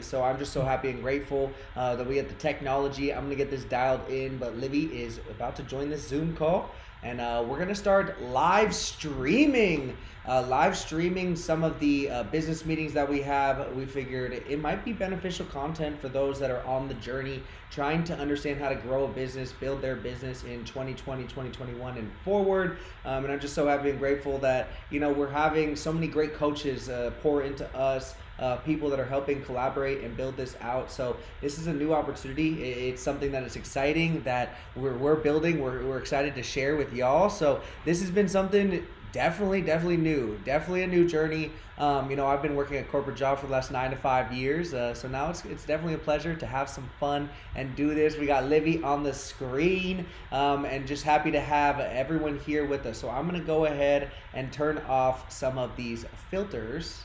So I'm just so happy and grateful that we get the technology. I'm gonna get this dialed in, but Livy is about to join this Zoom call, and we're gonna start live streaming some of the business meetings that we have. We figured it might be beneficial content for those that are on the journey, trying to understand how to grow a business, build their business in 2020, 2021, and forward. And I'm just so happy and grateful that we're having so many great coaches pour into us. People that are helping collaborate and build this out. So this is a new opportunity. It's something that is exciting that we're building. We're excited to share with y'all. So this has been something definitely new. Definitely a new journey. I've been working a corporate job for the last 9 to 5 years. So now it's definitely a pleasure to have some fun and do this. We got Livy on the screen, and just happy to have everyone here with us. So I'm gonna go ahead and turn off some of these filters.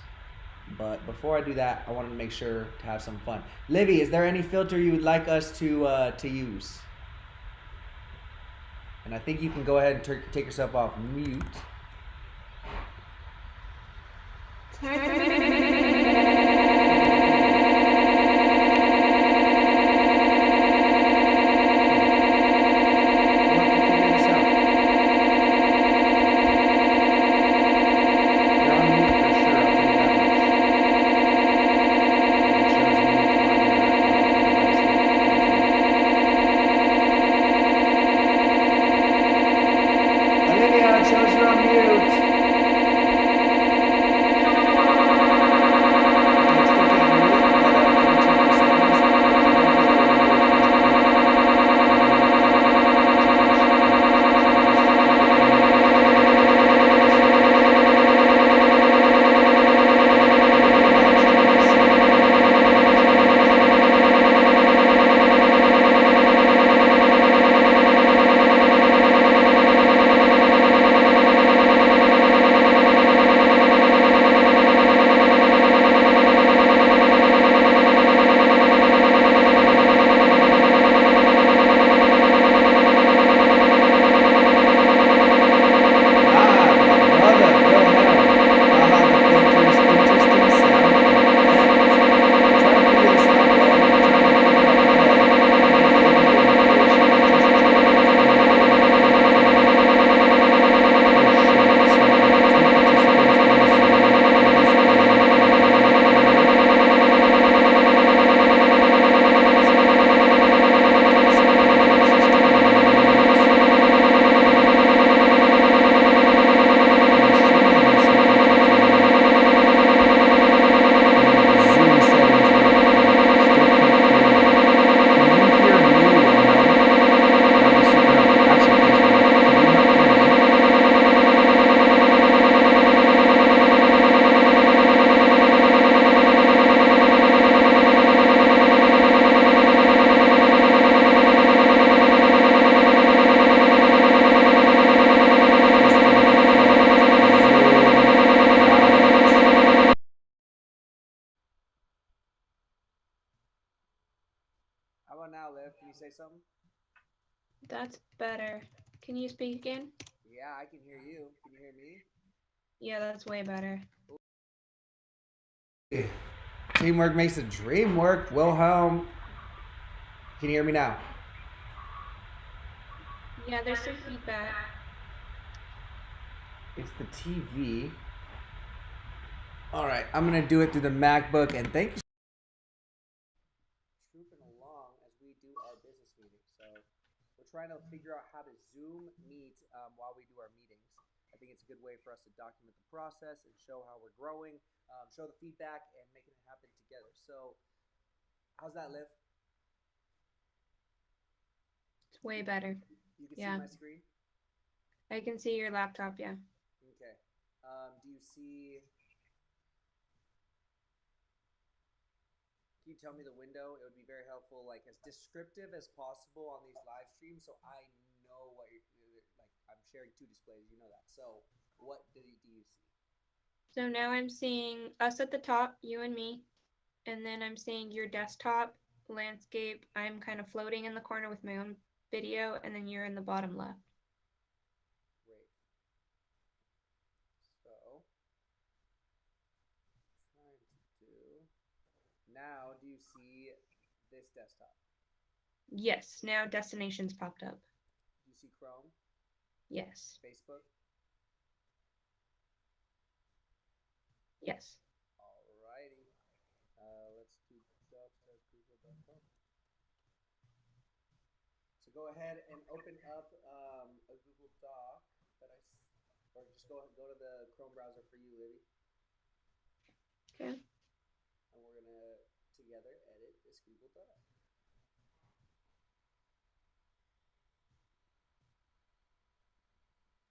But before I do that, I wanted to make sure to have some fun. Livy, is there any filter you would like us to use? And I think you can go ahead and take yourself off mute. Now, Liv, can you say something? That's better. Can you speak again? Yeah, I can hear you. Can you hear me? Yeah, that's way better. Teamwork makes the dream work. Wilhelm, can you hear me now? Yeah, there's some feedback. It's the TV. All right, I'm gonna do it through the MacBook, and thank you. Trooping along as we do our business meetings. So we're trying to figure out how to Zoom meet while we do our meetings. I think it's a good way for us to document the process and show how we're growing, show the feedback, and making it happen together. So, how's that, Liv? It's way better. You can see Yeah. my screen? I can see your laptop, yeah. Okay. Do you see? Can you tell me the window? It would be very helpful, like as descriptive as possible on these live streams, so I know what you're like. I'm sharing two displays, you know that. So, what do you see? So now I'm seeing us at the top, you and me, and then I'm seeing your desktop, landscape. I'm kind of floating in the corner with my own video, and then you're in the bottom left. Great. So, trying to do. Now, do you see this desktop? Yes, now destinations popped up. Do you see Chrome? Yes. Facebook? Yes. Alrighty. Let's do docs.google.com. So go ahead and open up a Google Doc or just go to the Chrome browser for you, Libby. Okay. And we're gonna together edit this Google Doc.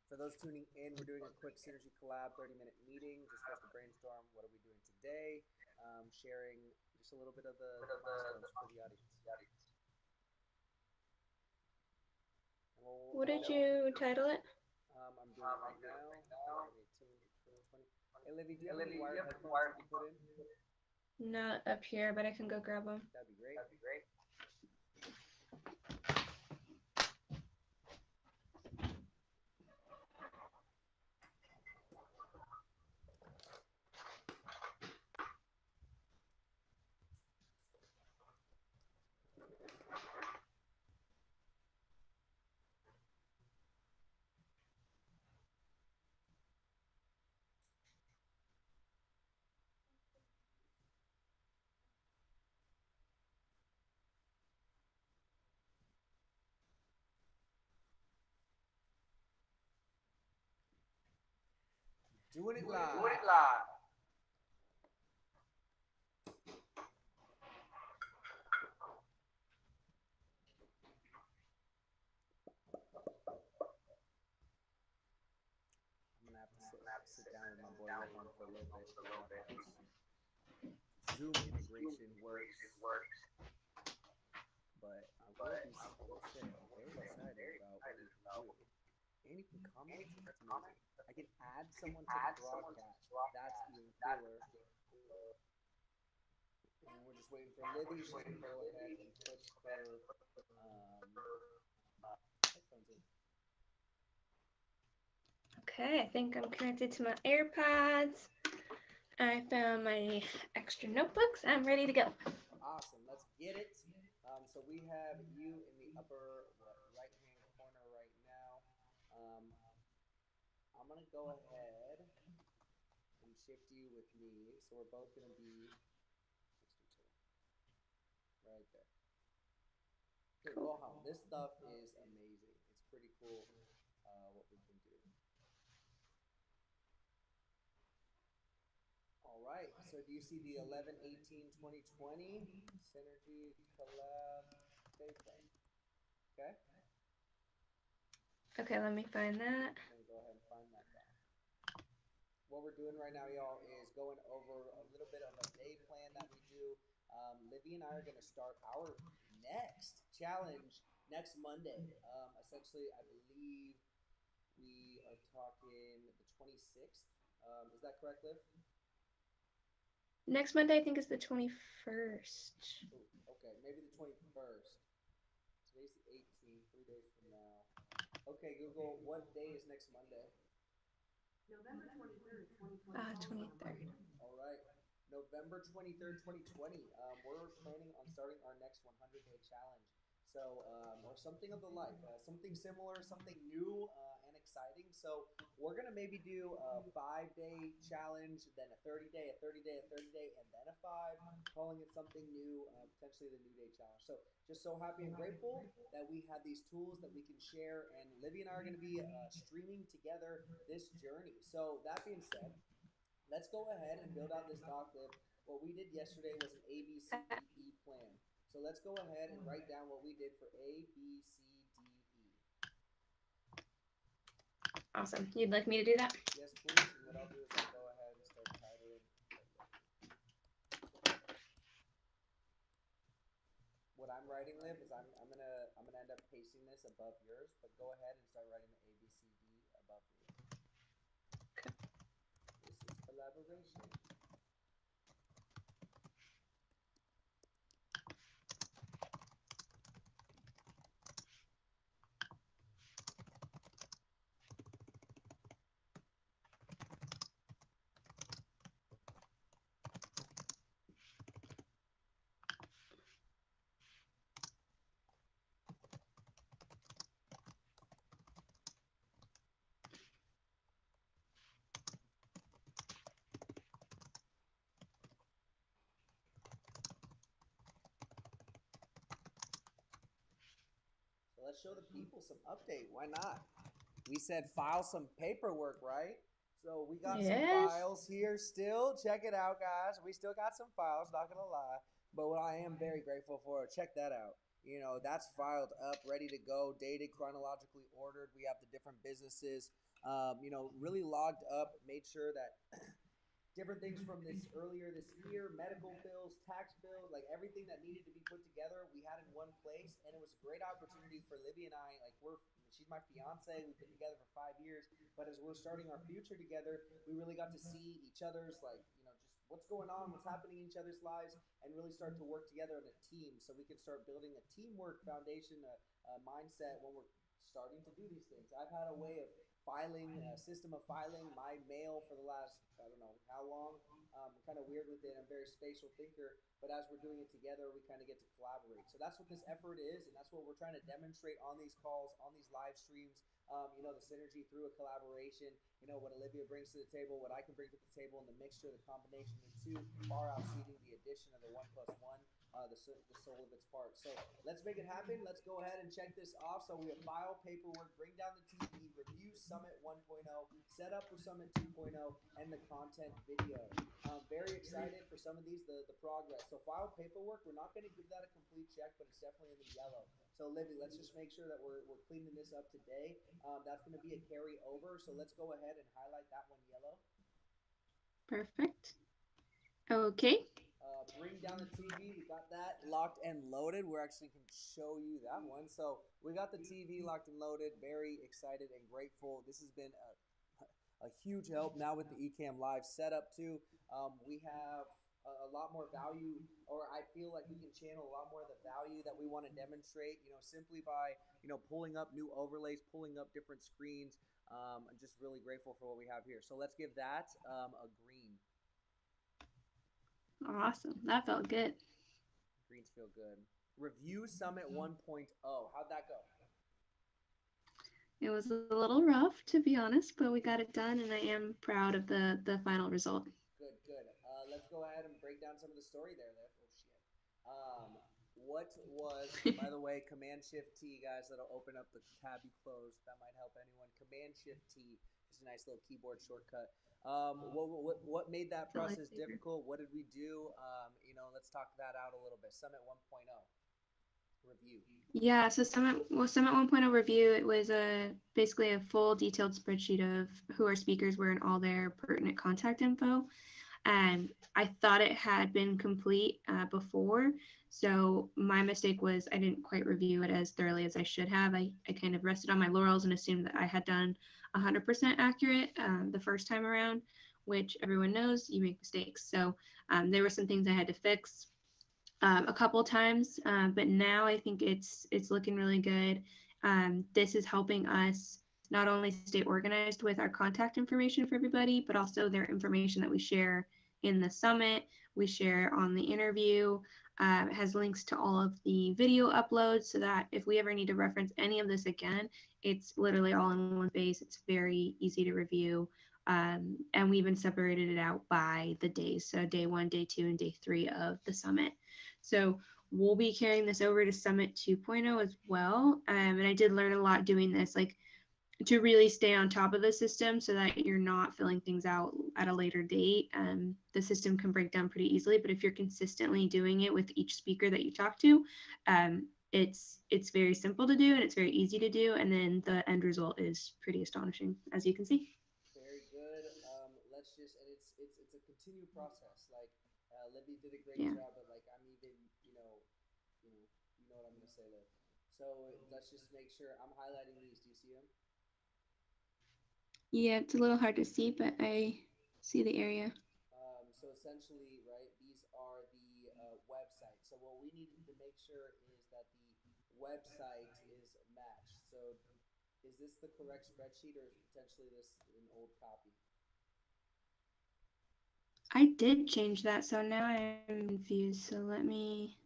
For those tuning in, we're doing a quick Synergy Collab 30-minute meeting just for us to brainstorm what are we doing today, sharing just a little bit of the milestones for the audience. What did you title it? I'm doing it right now. 18, 20. Hey, Livy, do you have any wired headphones you can put in? Not up here, but I can go grab them. That'd be great. Doing it live. I'm gonna have to sit down with my boy Rohan for a little bit. Zoom integration works, but I will say I'm very excited about what we can do. And you can comment. That's amazing. I can add someone to the broadcast. That's even cooler. And we're just waiting for Libby. She's gonna go ahead and put her headphones in. Okay, I think I'm connected to my AirPods. I found my extra notebooks. I'm ready to go. Awesome. Let's get it. So we have you in the upper right-hand corner right now. I'm going to go ahead and shift you with me. So we're both going to be next to each other. Right there. Okay, Rohan, this stuff is amazing. It's pretty cool what we can do. All right, so do you see the 11/18/2020 Synergy Collab day plan? Okay? Okay, let me find that. Then go ahead and find that down. What we're doing right now, y'all, is going over a little bit of a day plan that we do. Livy and I are going to start our next challenge next Monday. Essentially, I believe we are talking the 26th. Is that correct, Liv? Next Monday, I think, is the 21st. Ooh, okay, maybe the 21st. Today's the 18th, 3 days from now. Okay, Google, what day is next Monday? November 23rd, 2020. 23rd. All right. November 23rd, 2020. We're planning on starting our next 100-day challenge. So, or something of the like, something similar, something new and exciting. So, we're going to maybe do a 5-day challenge, then a 30-day, a 30-day, a 30-day, and then a 5, calling it something new, potentially the New Day Challenge. So, just so happy and grateful that we have these tools that we can share. And Livy and I are going to be streaming together this journey. So, that being said, let's go ahead and build out this doc lib. What we did yesterday was an A, B, C, D, E plan. So let's go ahead and write down what we did for A, B, C, D, E. Awesome. You'd like me to do that? Yes, please. And what I'll do is I'll go ahead and start titling. What I'm writing, Liv, is I'm gonna end up pasting this above yours, but go ahead and start writing the A, B, C, D above me. Okay. This is collaboration. let's show the people some update. Why not? We said file some paperwork, right? So we got some Yes. files here still. Check it out, guys. We still got some files, not gonna lie. But what I am very grateful for, check that out. That's filed up, ready to go, dated, chronologically ordered. We have the different businesses, really logged up, made sure that different things from this earlier this year, medical bills, tax bills, like everything that needed to be put together, we had in one place, and it was a great opportunity for Libby and I. Like she's my fiance, we've been together for 5 years, but as we're starting our future together, we really got to see each other's just what's going on, what's happening in each other's lives, and really start to work together in a team, so we can start building a teamwork foundation, a mindset when we're starting to do these things. I've had a way of filing, a system of filing my mail for the last, I don't know how long. I'm kind of weird with it. I'm a very spatial thinker, but as we're doing it together, we kind of get to collaborate. So that's what this effort is, and that's what we're trying to demonstrate on these calls, on these live streams. The synergy through a collaboration. What Olivia brings to the table, what I can bring to the table, and the mixture, the combination of the two, far outseating the addition of the one plus one, the soul of its parts. So let's make it happen. Let's go ahead and check this off. So we have file paperwork, bring down the TV, review Summit 1.0, set up for Summit 2.0, and the content video. Very excited for some of these, the progress. So file paperwork, we're not going to give that a complete check, but it's definitely in the yellow. So Libby, let's just make sure that we're cleaning this up today. That's going to be a carry over. So let's go ahead and highlight that one yellow. Perfect. Okay. Bring down the TV. We got that locked and loaded. We're actually can show you that one. So we got the TV locked and loaded. Very excited and grateful. This has been a huge help now with the Ecamm Live setup too. We have a lot more value, or I feel like we can channel a lot more of the value that we want to demonstrate. Simply by pulling up new overlays, pulling up different screens. I'm just really grateful for what we have here. So let's give that a green. Awesome. That felt good. Greens feel good. Review Summit 1.0. How'd that go? It was a little rough, to be honest, but we got it done, and I am proud of the final result. Good, good. Let's go ahead and break down some of the story there, Liv. Oh, shit. What was, by the way, Command Shift T, guys, that'll open up the tab you closed. That might help anyone. Command Shift T, just a nice little keyboard shortcut. What made that process difficult? What did we do? Let's talk that out a little bit. Summit 1.0 review. Yeah, so Summit 1.0 review, it was basically a full detailed spreadsheet of who our speakers were and all their pertinent contact info. And I thought it had been complete before. So my mistake was I didn't quite review it as thoroughly as I should have. I kind of rested on my laurels and assumed that I had done 100% accurate the first time around, which everyone knows you make mistakes. So there were some things I had to fix a couple times, but now I think it's looking really good. This is helping us not only stay organized with our contact information for everybody, but also their information that we share in the summit, we share on the interview. It has links to all of the video uploads so that if we ever need to reference any of this again, it's literally all in one space. It's very easy to review. And we even separated it out by the days. So day 1, day 2, and day 3 of the summit. So we'll be carrying this over to Summit 2.0 as well. And I did learn a lot doing this, like to really stay on top of the system so that you're not filling things out at a later date. The system can break down pretty easily, but if you're consistently doing it with each speaker that you talk to, it's very simple to do and it's very easy to do. And then the end result is pretty astonishing, as you can see. Very good. And it's a continued process. Like Libby did a great job, but like I'm even, you know what I'm gonna say, Liv. So let's just make sure I'm highlighting these. Do you see them? Yeah, it's a little hard to see, but I see the area. So essentially, right, these are the website. So what we needed to make sure is that the website is matched. So is this the correct spreadsheet, or is potentially this an old copy? I did change that, so now I'm confused. So let me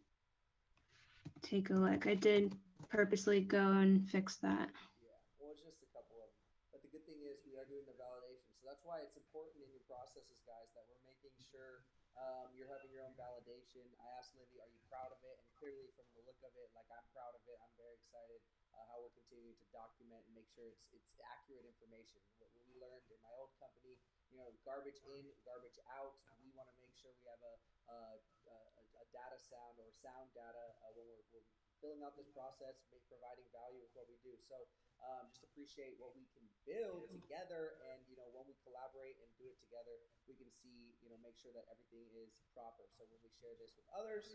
take a look. I did purposely go and fix that. Yeah, well, it's just a couple of them. But the good thing is we are doing the validation. So that's why it's important in your processes, guys, that we're making sure you're having your own validation. I asked Livy, are you proud of it, and clearly from the look of it, like I'm proud of it. I'm very excited how we're continuing to document and make sure it's accurate information. What we learned in my old company, garbage in, garbage out. We want to make sure we have a data sound or sound data when we're filling out this process, providing value with what we do. So just appreciate what we can build together, and when we collaborate and do it together, we can see, make sure that everything is proper. So when we share this with others,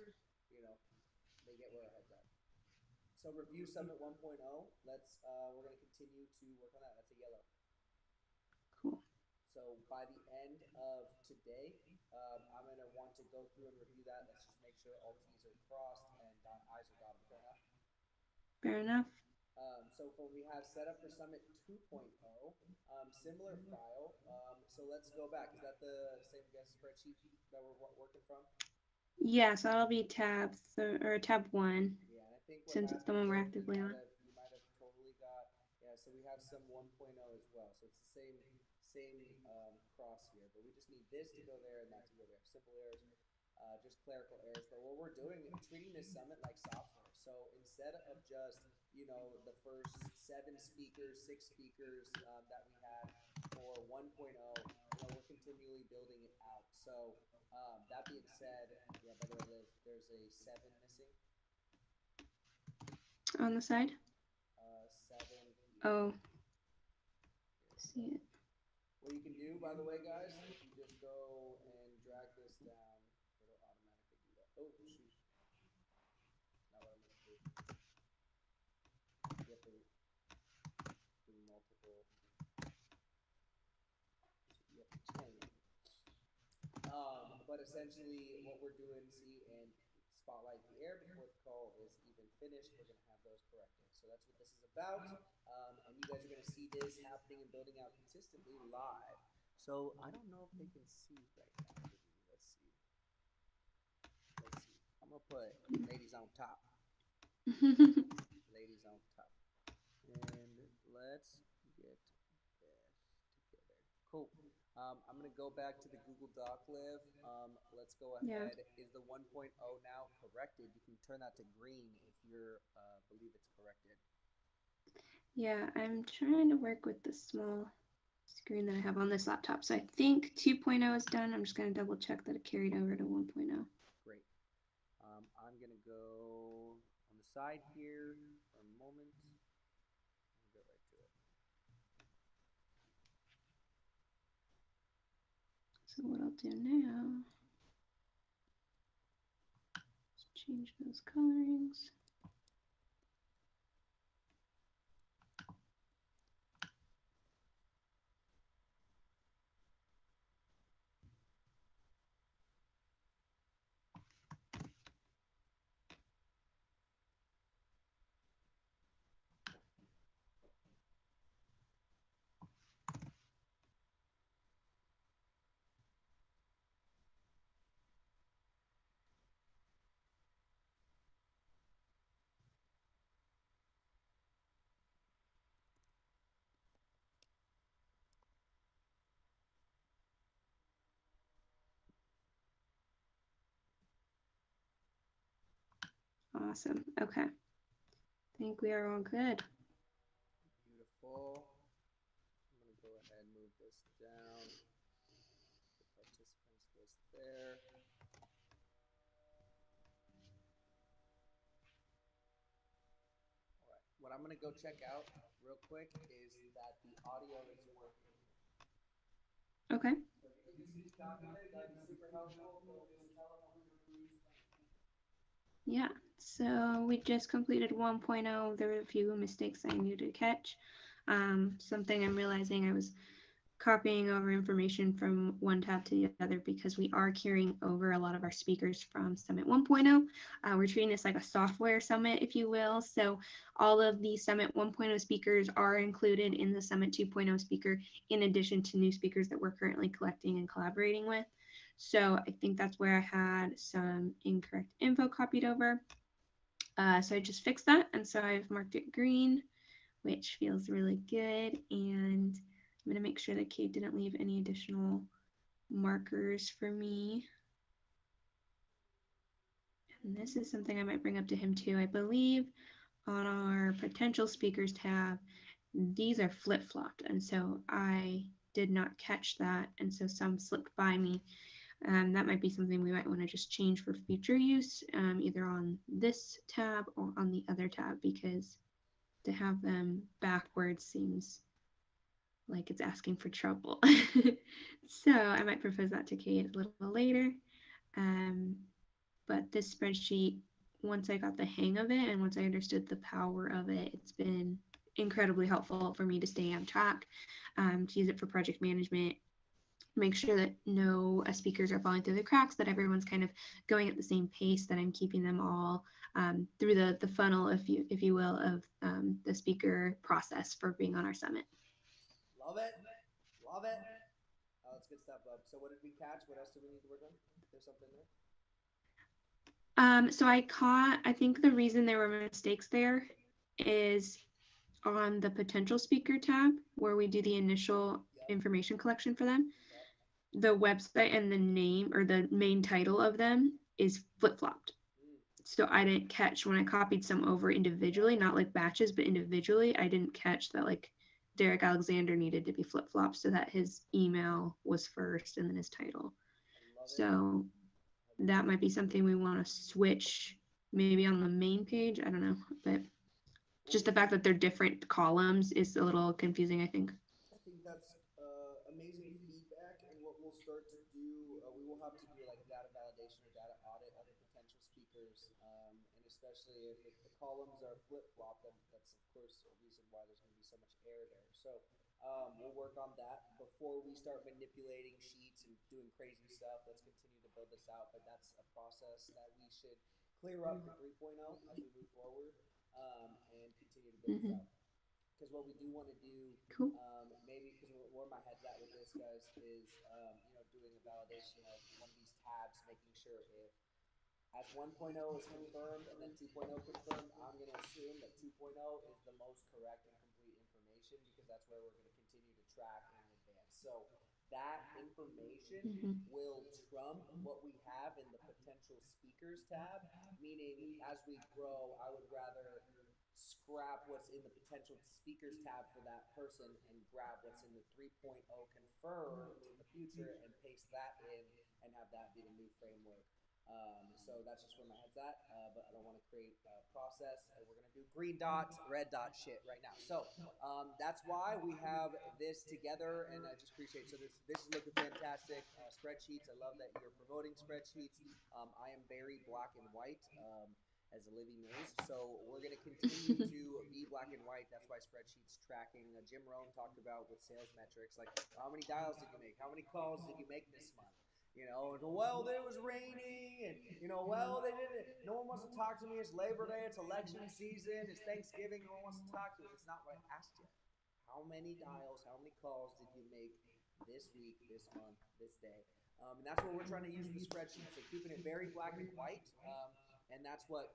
you know, they get where our heads at. So review Summit 1.0. We're going to continue to work on that. That's a yellow. Cool. So by the end of today, I'm going to want to go through and review that. Let's just make sure all T's are crossed and I's are dotted. Fair enough? Fair enough. So for we have set up for Summit 2.0, similar file. So let's go back. Is that the same guest spreadsheet that we're working from? Yeah, so that'll be tab 1. Yeah, and I think what since it's the one we're actively on. You might have totally got, yeah. So we have some 1.0 as well. So it's the same cross here, but we just need this to go there and that to go there. Simple errors. Just clerical errors. But what we're doing, treating this summit like software. So instead of just the first 7 speakers, 6 speakers that we had for 1.0, we're continually building it out. So that being said, yeah. By the way, Liv, there's a 7 missing on the side. 7 here. Oh, see it. What you can do, by the way, guys, if you just go and drag this down, it'll automatically do that. Oh, shoot. Not what I meant to do. You have to do multiple. You have to chain it. But essentially, what we're doing, see, and spotlight the air before the call is even finished. We're going to have those corrected. So that's what this is about. And you guys are going to see this happening and building out consistently live. So I don't know if they can see right now. Let's see. I'm going to put ladies on top. Ladies on top. And let's get this together. Cool. I'm going to go back to the Google Doc, Liv. Let's go ahead. Yeah. Is the 1.0 now corrected? You can turn that to green if you believe it's corrected. Yeah, I'm trying to work with the small screen that I have on this laptop. So I think 2.0 is done. I'm just going to double check that it carried over to 1.0. Great. I'm going to go on the side here for a moment. I'll go right to it. So what I'll do now is change those colorings. Awesome. Okay. I think we are all good. Beautiful. I'm going to go ahead and move this down. The participants list there. All right. What I'm going to go check out real quick is that the audio is working. Okay. So if you could just keep talking, Liv, that'd be super helpful. We'll just tell them when you're through explaining. Yeah, so we just completed 1.0. There were a few mistakes I needed to catch. Something I'm realizing I was copying over information from one tab to the other because we are carrying over a lot of our speakers from Summit 1.0. We're treating this like a software summit, if you will. So all of the Summit 1.0 speakers are included in the Summit 2.0 speaker, in addition to new speakers that we're currently collecting and collaborating with. So I think that's where I had some incorrect info copied over. So I just fixed that, and so I've marked it green, which feels really good. And I'm going to make sure that Kate didn't leave any additional markers for me. and this is something I might bring up to him too. I believe on our potential speakers tab, these are flip-flopped, and so I did not catch that, and so some slipped by me. That might be something we might want to just change for future use, either on this tab or on the other tab, because to have them backwards seems like it's asking for trouble. So I might propose that to Kate a little later. But this spreadsheet, once I got the hang of it and once I understood the power of it, it's been incredibly helpful for me to stay on track, to use it for project management, make sure that no speakers are falling through the cracks, that everyone's kind of going at the same pace, that I'm keeping them all through the funnel, if you will, of the speaker process for being on our summit. Love it. Love it. Oh, that's good stuff, Bub. So what did we catch? What else do we need to work on? There's something there? So I think the reason there were mistakes there is on the potential speaker tab where we do the initial information collection for them. The website and the name or the main title of them is flip-flopped. So I didn't catch when I copied some over individually, not like batches, but individually, I didn't catch that like Derek Alexander needed to be flip-flopped so that his email was first and then his title. So that might be something we want to switch maybe on the main page. I don't know, but just the fact that they're different columns is a little confusing, I think. I think that's amazing feedback, and what we'll start to do, we will have to do like data validation or data audit of the potential speakers, and especially if the columns are flip-flopped, then that's of course a reason why there's going to be so much error there. So we'll work on that before we start manipulating sheets and doing crazy stuff. Let's continue to build this out, but that's a process that we should clear up for 3.0 as we move forward, and continue to build this out. Because what we do want to do, Cool. maybe because where my head's at with this, guys, is doing a validation of one of these tabs, making sure if as 1.0 is confirmed and then 2.0 confirmed, I'm going to assume that 2.0 is the most correct and complete information because that's where we're going to continue to track in advance. So that information will trump what we have in the potential speakers tab, meaning as we grow, I would rather scrap what's in the potential speakers tab for that person and grab what's in the 3.0 confirmed in the future and paste that in and have that be the new framework. So that's just where my head's at, but I don't want to create a process. We're going to do green dot, red dot shit right now. So that's why we have this together, and I just appreciate. So this is looking fantastic. Spreadsheets. I love that you're promoting spreadsheets. I am very black and white. As Olivia knows. So we're going to continue to be black and white. That's why spreadsheets tracking. Jim Rohn talked about with sales metrics, like how many dials did you make? How many calls did you make this month? Well, it was raining, and well, they didn't. No one wants to talk to me. It's Labor Day. It's election season. It's Thanksgiving. No one wants to talk to me. It's not what I asked you. How many dials? How many calls did you make this week, this month, this day? And that's what we're trying to use with the spreadsheet. So keeping it very black and white. And that's what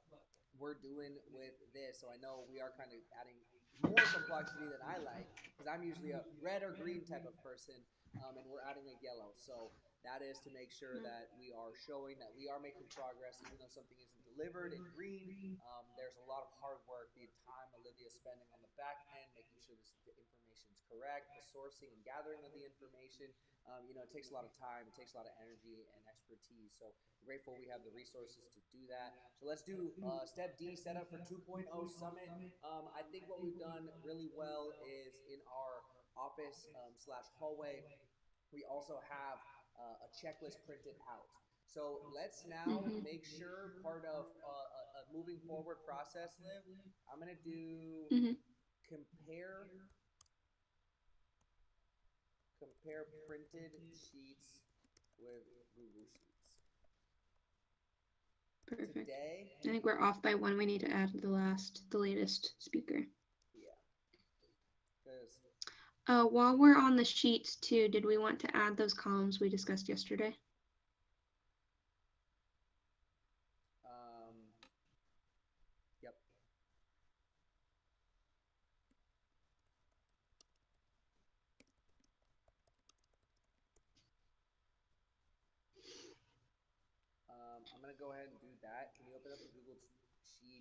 we're doing with this. So I know we are kind of adding more complexity than I like because I'm usually a red or green type of person, and we're adding a yellow. So that is to make sure that we are showing that we are making progress, even though something isn't delivered in green. There's a lot of hard work, the time Olivia's spending on the back end, making sure the information is correct, the sourcing and gathering of the information. It takes a lot of time, it takes a lot of energy and expertise. So grateful we have the resources to do that. So let's do step D, setup for 2.0 Summit. I think what we've done really well is in our office slash hallway, we also have a checklist printed out. So let's now make sure part of a moving forward process, Liv, I'm going to do compare printed sheets with Google Sheets. Perfect. Today, I think we're off by one. We need to add the latest speaker. Yeah. Because while we're on the sheets too, did we want to add those columns we discussed yesterday? Yep. I'm going to go ahead and do that. Can you open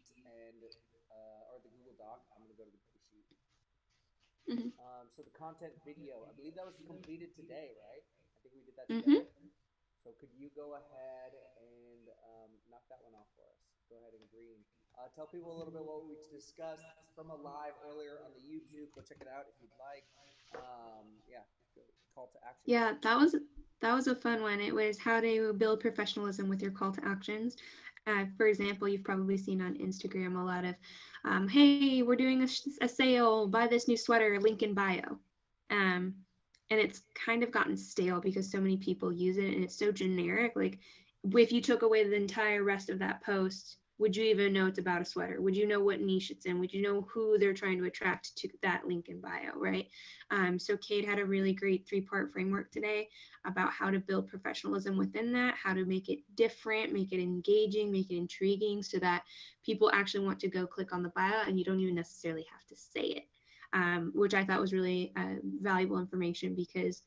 sheet and or the Google Doc. I'm gonna go to the Google sheet. Hmm. So the content video, I believe that was completed today, right? I think we did that Hmm. together. So could you go ahead and knock that one off for us? Go ahead and green. Tell people a little bit what we discussed from a live earlier on the YouTube. Go check it out if you'd like. Yeah, go, call to action. Yeah, that was a fun one. It was how to build professionalism with your call to actions. For example, you've probably seen on Instagram a lot of, "Hey, we're doing a sale. Buy this new sweater. Link in bio." Um, and it's kind of gotten stale because so many people use it, and it's so generic. Like, if you took away the entire rest of that post, would you even know it's about a sweater? Would you know what niche it's in? Would you know who they're trying to attract to that link in bio, right? So Kate had a really great 3-part framework today about how to build professionalism within that, how to make it different, make it engaging, make it intriguing so that people actually want to go click on the bio and you don't even necessarily have to say it, which I thought was really valuable information because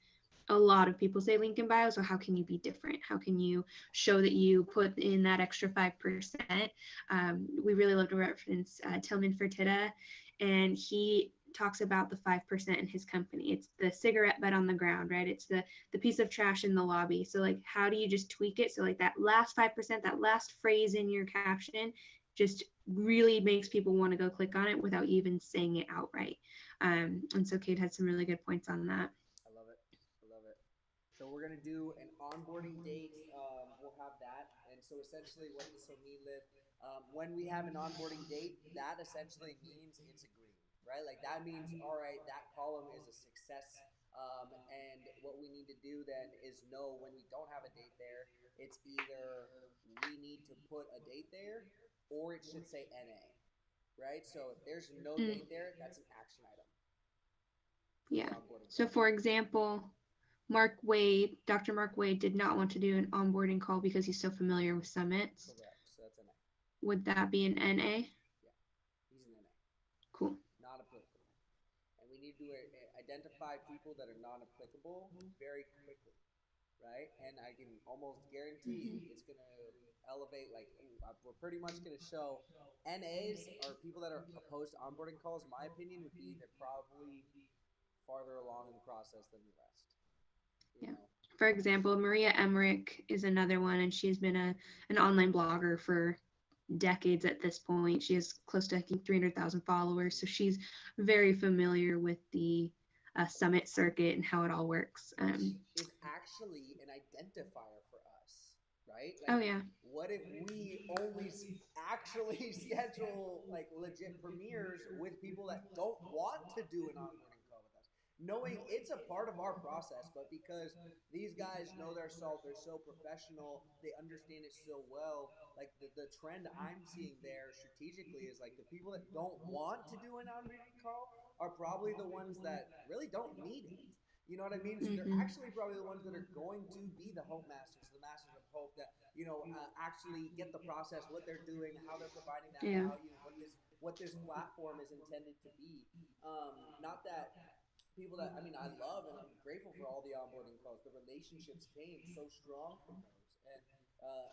a lot of people say link in bio. So how can you be different? How can you show that you put in that extra 5%? We really love to reference Tillman Fertitta, and he talks about the 5% in his company. It's the cigarette butt on the ground, right? It's the piece of trash in the lobby. So like, how do you just tweak it so like that last 5%, that last phrase in your caption, just really makes people want to go click on it without even saying it outright. And so Kate had some really good points on that. I love it. I love it. So we're gonna do an onboarding date. We'll have that, and so essentially, what this will mean, Liv, when we have an onboarding date, that essentially means it's a green, right? Like that means, all right, that column is a success. And what we need to do then is know when we don't have a date there, it's either we need to put a date there, or it should say NA, right? So if there's no Mm, date there, that's an action item for the yeah. onboarding So call. for example, Dr. Mark Wade did not want to do an onboarding call because he's so familiar with summits. Correct. So that's NA. Would that be an NA? Yeah, he's an NA. Cool. Not applicable. And we need to identify people that are non applicable very quickly, right? And I can almost guarantee Hmm. it's going to elevate, like, we're pretty much going to show NAs or people that are opposed to onboarding calls, my opinion would be they're probably farther along in the process than the rest, you Yeah. know? For example, Maria Emmerich is another one, and she's been an online blogger for decades at this point. She has close to, I think, 300,000 followers. So she's very familiar with the summit circuit and how it all works. Which is actually an identifier for us, right? Oh, Like, yeah. what if we only actually schedule like legit premieres with people that don't want to do an onboarding call with us? Knowing it's a part of our process, but because these guys know their salt, they're so professional, they understand it so well. Like the trend I'm seeing there strategically is like the people that don't want to do an onboarding call are probably the ones that really don't need it. You know what I mean? So they're Hmm. actually probably the ones that are going to be the hope masters, the masters of hope that actually get the process, what they're doing, how they're providing that Yeah. value, and what this platform is intended to be. Not that people that I love and I'm grateful for all the onboarding calls. The relationships came so strong from those, and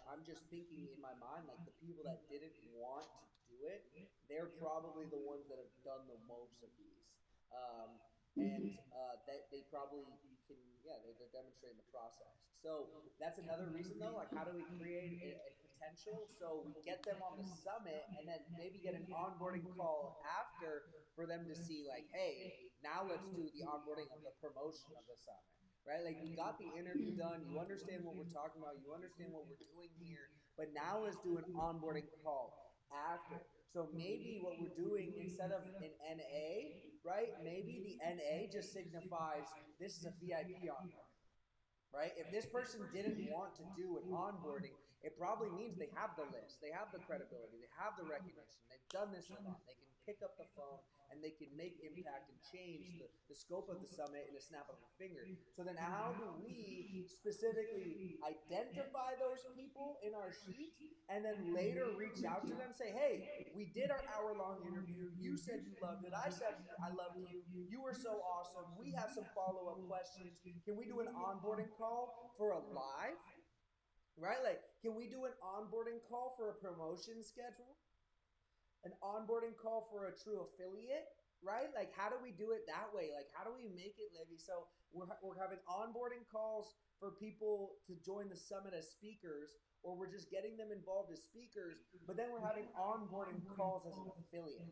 I'm just thinking in my mind like the people that didn't want to do it, they're probably the ones that have done the most of these. Um, and Hmm. that they probably can, yeah, they're demonstrating the process. So that's another reason though, like how do we create a potential so we get them on the summit and then maybe get an onboarding call after for them to see like, hey, now let's do the onboarding of the promotion of the summit, right? Like we got the interview done, you understand what we're talking about, you understand what we're doing here, but now let's do an onboarding call after. So maybe what we're doing instead of an NA, right? Maybe the NA just signifies this is a VIP onboarding, right? If this person didn't want to do an onboarding, it probably means they have the list, they have the credibility, they have the recognition, they've done this event, they can pick up the phone and they can make impact and change the scope of the summit in a snap of a finger. So then how do we specifically identify those people in our sheet and then later reach out to them, say, hey, we did our hour-long interview, you said you loved it, I said I loved you, you were so awesome, we have some follow-up questions, can we do an onboarding call for a live, right? Like, can we do an onboarding call for a promotion schedule? an onboarding call for a true affiliate, right? Like, how do we do it that way? Like, how do we make it, Livy? So we're having onboarding calls for people to join the summit as speakers, or we're just getting them involved as speakers, but then we're having onboarding calls as an affiliate,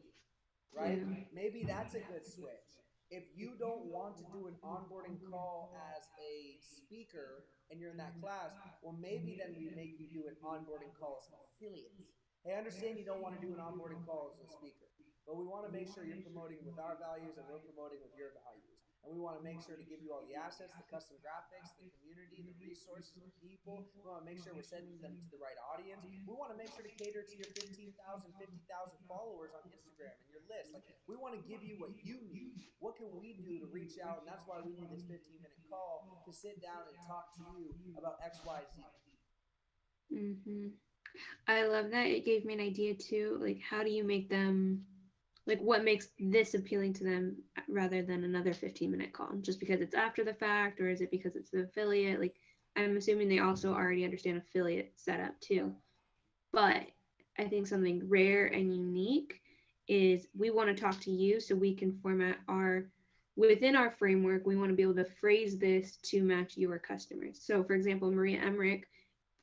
right? Yeah. Maybe that's a good switch. If you don't want to do an onboarding call as a speaker and you're in that class, well, maybe then we make you do an onboarding call as an affiliate. Hey, I understand you don't want to do an onboarding call as a speaker, but we want to make sure you're promoting with our values and we're promoting with your values. And we want to make sure to give you all the assets, the custom graphics, the community, the resources, the people. We want to make sure we're sending them to the right audience. We want to make sure to cater to your 15,000, 50,000 followers on Instagram and your list. Like, we want to give you what you need. What can we do to reach out? And that's why we need this 15-minute call to sit down and talk to you about XYZ. I love that. It gave me an idea too. Like, how do you make them, like, what makes this appealing to them rather than another 15-minute call? Just because it's after the fact, or is it because it's the affiliate? Like, I'm assuming they also already understand affiliate setup Right. too. But I think something rare and unique is we want to talk to you so we can format within our framework, we want to be able to phrase this to match your customers. So, for example, Maria Emmerich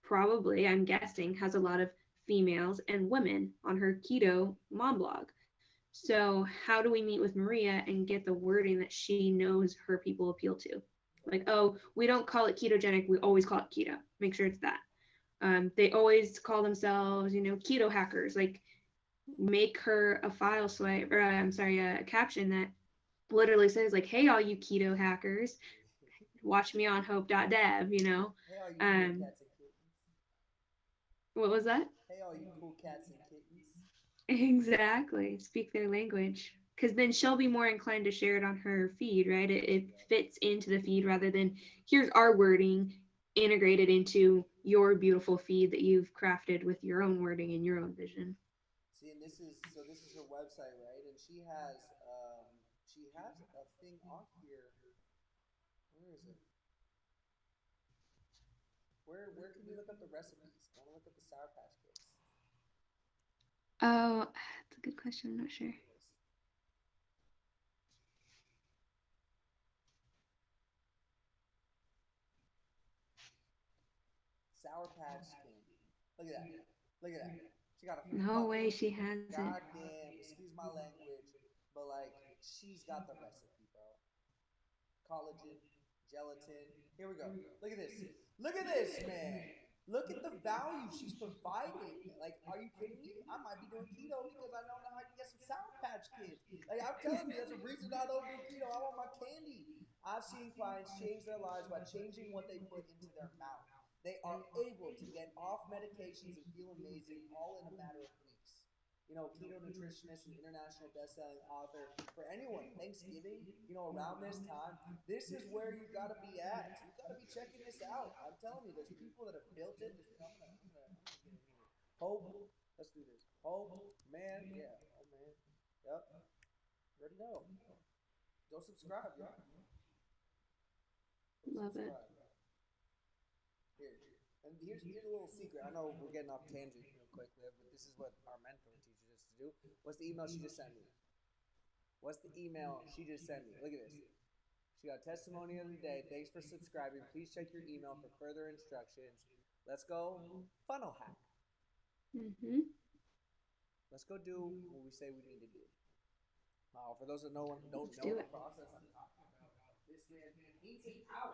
probably, I'm guessing, has a lot of females and women on her keto mom blog. So, how do we meet with Maria and get the wording that she knows her people appeal to? Like, oh, we don't call it ketogenic, we always call it keto. Make sure it's that. They always call themselves, keto hackers. Like, make her a file swipe, or I'm sorry, a caption that literally says, like, hey, all you keto hackers, watch me on hope.dev, Hey, all you cool Um, cats and kittens. what was that? Hey, all you cool cats and kittens. Exactly. Speak their language. Because then she'll be more inclined to share it on her feed, right? It fits into the feed rather than here's our wording integrated into your beautiful feed that you've crafted with your own wording and your own vision. See, and this is her website, right? And she has a thing on here. Where is it? Where can you look up the recipes? I want to look up the Sour Patch Kids. Oh, that's a good question. I'm not sure. Here it is. Sour Patch candy. Look at that. Look at that. She got a No way fucking she has it. goddamn, excuse my language, but like, she's got the recipe, bro. Collagen, gelatin. Here we go. Look at this. Look at this, man. Look at the value she's providing. Like, are you kidding me? I might be doing keto because I know now I can get some Sour Patch Kids. Like, I'm telling you, that's a reason I don't do keto. I want my candy. I've seen clients change their lives by changing what they put into their mouth. They are able to get off medications and feel amazing all in a matter of weeks. Keto nutritionist and international best-selling author. For anyone, Thanksgiving, around this time, this is where you got to be at. You got to be checking this out. I'm telling you, there's people that have built it. I'm gonna get in here. Hope, let's do this. Hope, man, yeah. Oh man, yep. You already know. Go subscribe, y'all. Go Love it. subscribe. Here, and here's a little secret. I know we're getting off tangent real quick, Liv, but this is what our mentor teaches us to do. What's the email she just sent me? What's the email she just sent me? Look at this. She got testimony of the day. Thanks for subscribing. Please check your email for further instructions. Let's go funnel hack. Let's go do what we say we need to do. For those that don't Let's know do the it. process I'm talking about, this man paints it out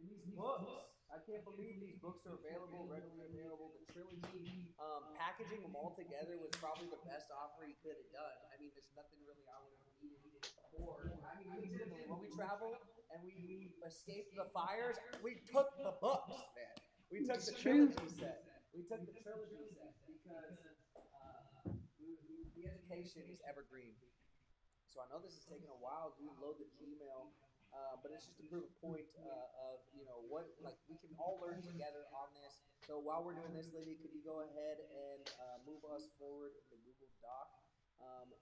in these books. I can't believe these books are available, readily available. The trilogy, packaging them all together was probably the best offer he could have done. I mean, there's nothing really I would have needed more. I mean, legitimately, when we traveled and we escaped the fires, we took the books, man. We took the It's true. trilogy set. We took the trilogy set because the education is evergreen. So I know this is taking a while to load the Gmail, but it's just to prove a point of what, like, we can all learn together on this. So while we're doing this, Livy, could you go ahead and move us forward in the Google Doc?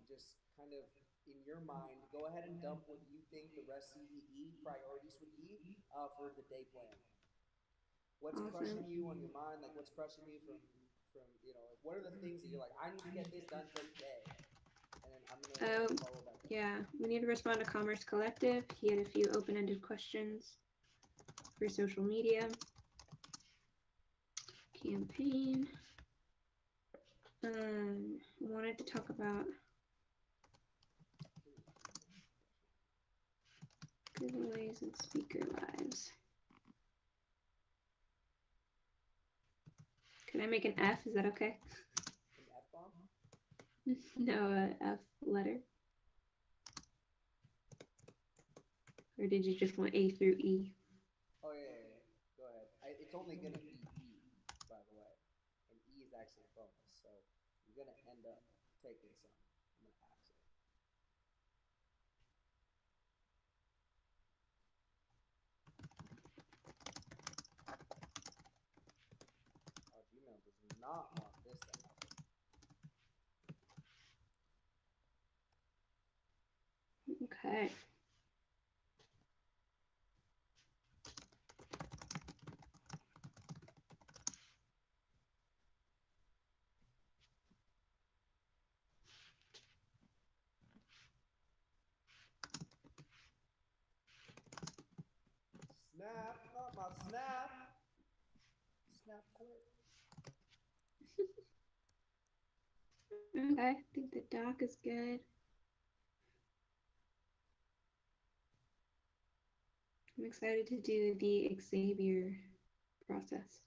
Just kind of in your mind, go ahead and dump what you think the rest CVE priorities would be for the day plan. What's crushing Awesome. you on your mind? Like, what's crushing you from, like, what are the things that you're like, I need to get this done today, and then I'm gonna Oh, follow back up. yeah. We need to respond to Commerce Collective. He had a few open-ended questions for social media. Campaign. Wanted to talk about giveaways and speaker lives. Can I make an F? Is that okay? An F-bomb? No, a F letter. Or did you just want A through E? Oh yeah. Go ahead. It's only gonna be E, by the way, and E is actually a bonus, so you're gonna end up taking some. I'm gonna axe it. Oh, Gmail does not want this to happen. Okay. Snap, not my snap. Snap flip. Okay, I think the doc is good. I'm excited to do the Xavier process.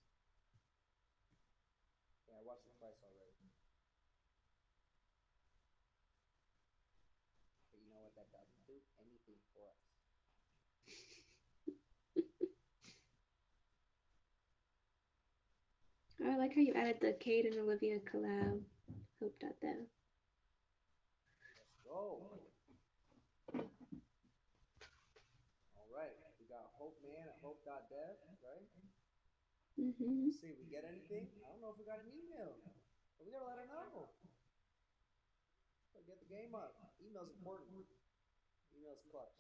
Yeah, I watched it twice already. But you know what? That doesn't do anything for us. Oh, I like how you added the Kate and Olivia collab. Hope.dev. Let's go. All right. We got Hope Man at hope.dev, right? Let's see. We get anything? I don't know if we got an email. But we gotta let her know. Gotta get the game up. Email's important. Email's clutch.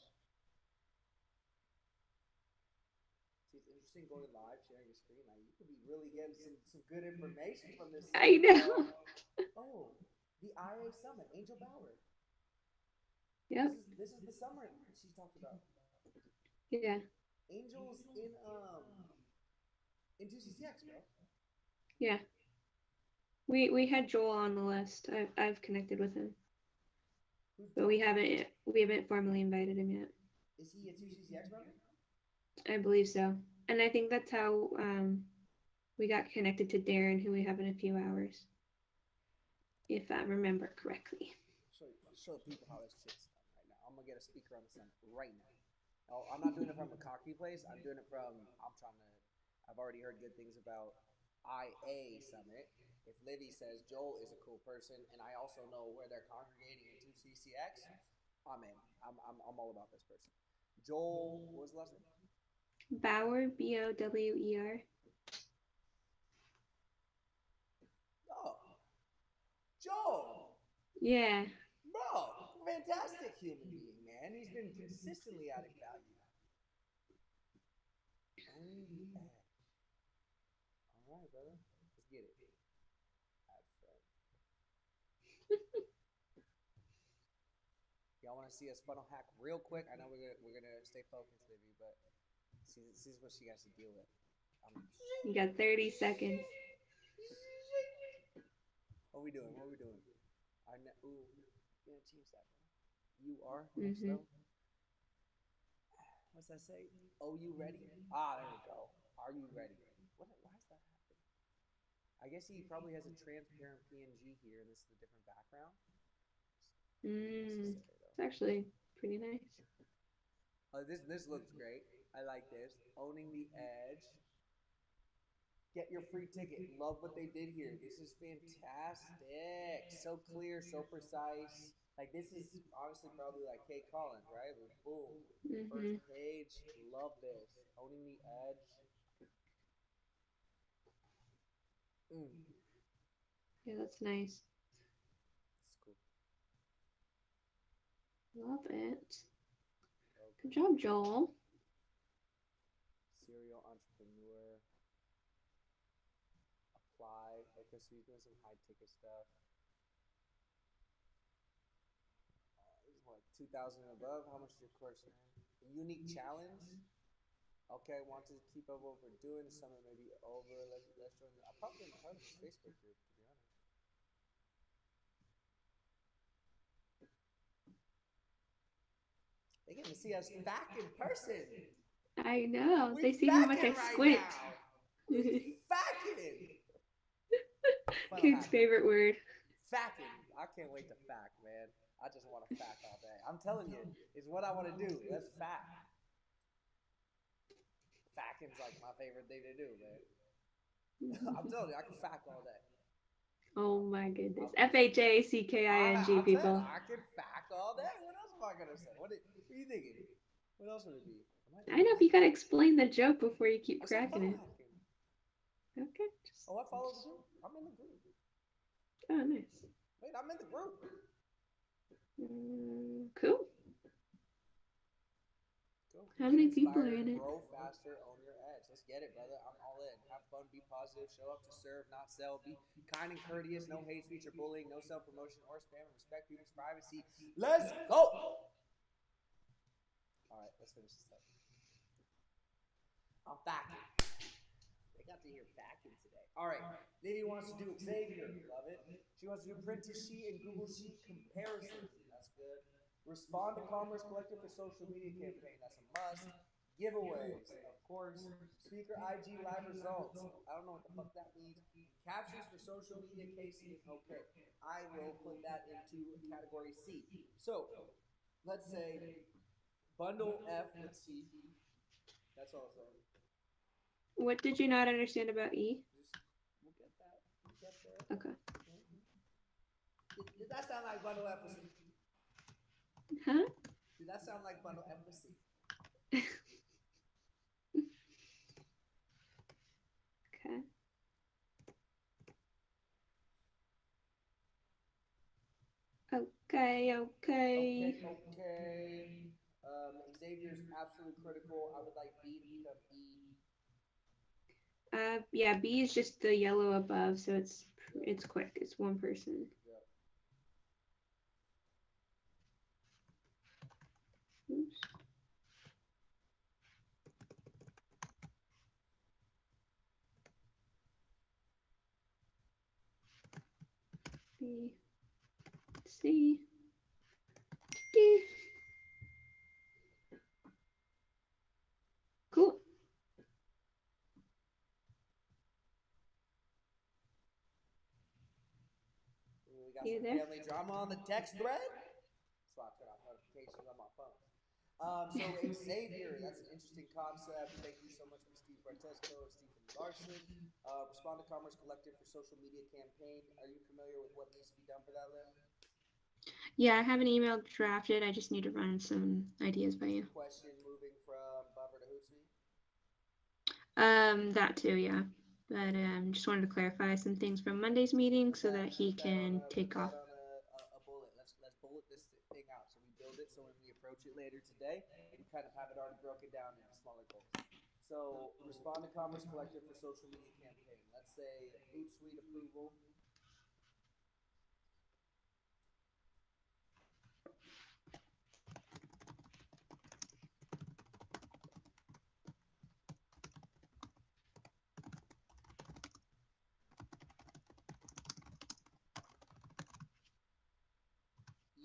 See, it's interesting going live, sharing your screen. Like, you could be really getting some good information from this. I know. Oh, the IA Summit, Angel Bauer. Yep. This is the summer she talked about. Yeah. Angels in 2CCX, bro. Yeah. We had Joel on the list. I've connected with him. Who's But Joel? we haven't formally invited him yet. Is he a 2CCX member? I believe so. And I think that's how we got connected to Darren, who we have in a few hours. If I remember correctly. Show people how this shit's done right now. I'm gonna get a speaker on the summit right now. Oh, I'm not doing it from a cocky place. I'm doing it from I've already heard good things about IA Summit. If Livy says Joel is a cool person, and I also know where they're congregating in 2CCX, I'm in. I'm all about this person. Joel, what was the last name? Bauer, Bower. Oh, Joel. Yeah. Bro, fantastic human being, man. He's been consistently adding value. Owning the edge. All right, brother. Let's get it. Add friend. Y'all want to see us funnel hack real quick? I know we're gonna stay focused, Livy, but this is what she has to deal with. You got 30 seconds. What we doing? Ooh, yeah, change that, bro. You are next though. What's that say? Oh, you ready? Ah, there we go. Are you ready? Why is that happening? I guess he probably has a transparent PNG here, and this is a different background. It's actually pretty nice. Oh, this looks great. I like this. Owning the edge. Get your free ticket. Love what they did here. This is fantastic. So clear, so precise. Like, this is honestly probably like Kate Collins, right? Boom. First page. Love this. Owning the edge. Yeah, that's nice. That's cool. Love it. Okay. Good job, Joel. Serial entrepreneur. Apply. Okay, Okay, so he's doing some high ticket stuff. He's what, 2,000 and above? How much is your course, man? A unique challenge? Okay, want to keep up what we're doing. Summer may be over. Let's join. I've probably been part of this Facebook group, to be honest. They get to see us back in person. I know. We They see how much I right squint. now. We facking. Kid's favorite word. Facking. I can't wait to fact, man. I just want to fact all day. I'm telling you, it's what I want to do. Let's fact. Facking's like my favorite thing to do, man. I'm telling you, I can fact all day. Oh my goodness. FHACKING, people. I can fact all day. What else am I gonna say? What are you thinking? What else would it be? I know, if you gotta explain the joke before you keep cracking it. Okay. Oh, I follow the group. I'm in the group. Oh, nice. Wait, I'm in the group. Cool. Cool. How many people are in it? Grow faster, own your edge. Let's get it, brother. I'm all in. Have fun, be positive, show up to serve, not sell. Be kind and courteous. No hate speech or bullying. No self-promotion or spam. Respect people's privacy. Let's go. All right, let's finish this up. I'm facking. They got to hear facking today. All right, Lady wants to do Xavier. Love it. She wants to do print to sheet and Google Sheet comparison. That's good. Respond to Commerce Collective for social media campaign. That's a must. Giveaways, of course. Speaker IG live results. I don't know what the fuck that means. Captions for social media casing. Okay, I will put that into category C. So let's say bundle F with C. That's all I'm saying. What did you not understand about E? We'll get that. We'll get there. Okay. Did that sound like bundle F with C? Huh? Did that sound like bundle F with C? Okay. Okay. Xavier's absolutely critical. I would like B to become E. Yeah, B is just the yellow above, so it's quick. It's one person. Yep. Oops. B, C, D. Cool. We got You some there? family drama on the text thread. So I turn off notifications on my phone. So Xavier, that's an interesting concept. Thank you so much for Steve Bartesco and Stephen Larson. Respond to Commerce Collective for social media campaign. Are you familiar with what needs to be done for that, Liv? Yeah, I have an email drafted. I just need to run some ideas by you. Question moving from Buffer to Hootsuite? That too, yeah. But just wanted to clarify some things from Monday's meeting so that he can take off. On a bullet. Let's bullet this thing out. So we build it. So when we approach it later today, we kind of have it already broken down into smaller goals. So respond to Commerce Collective for social media campaign. Let's say Hootsuite approval.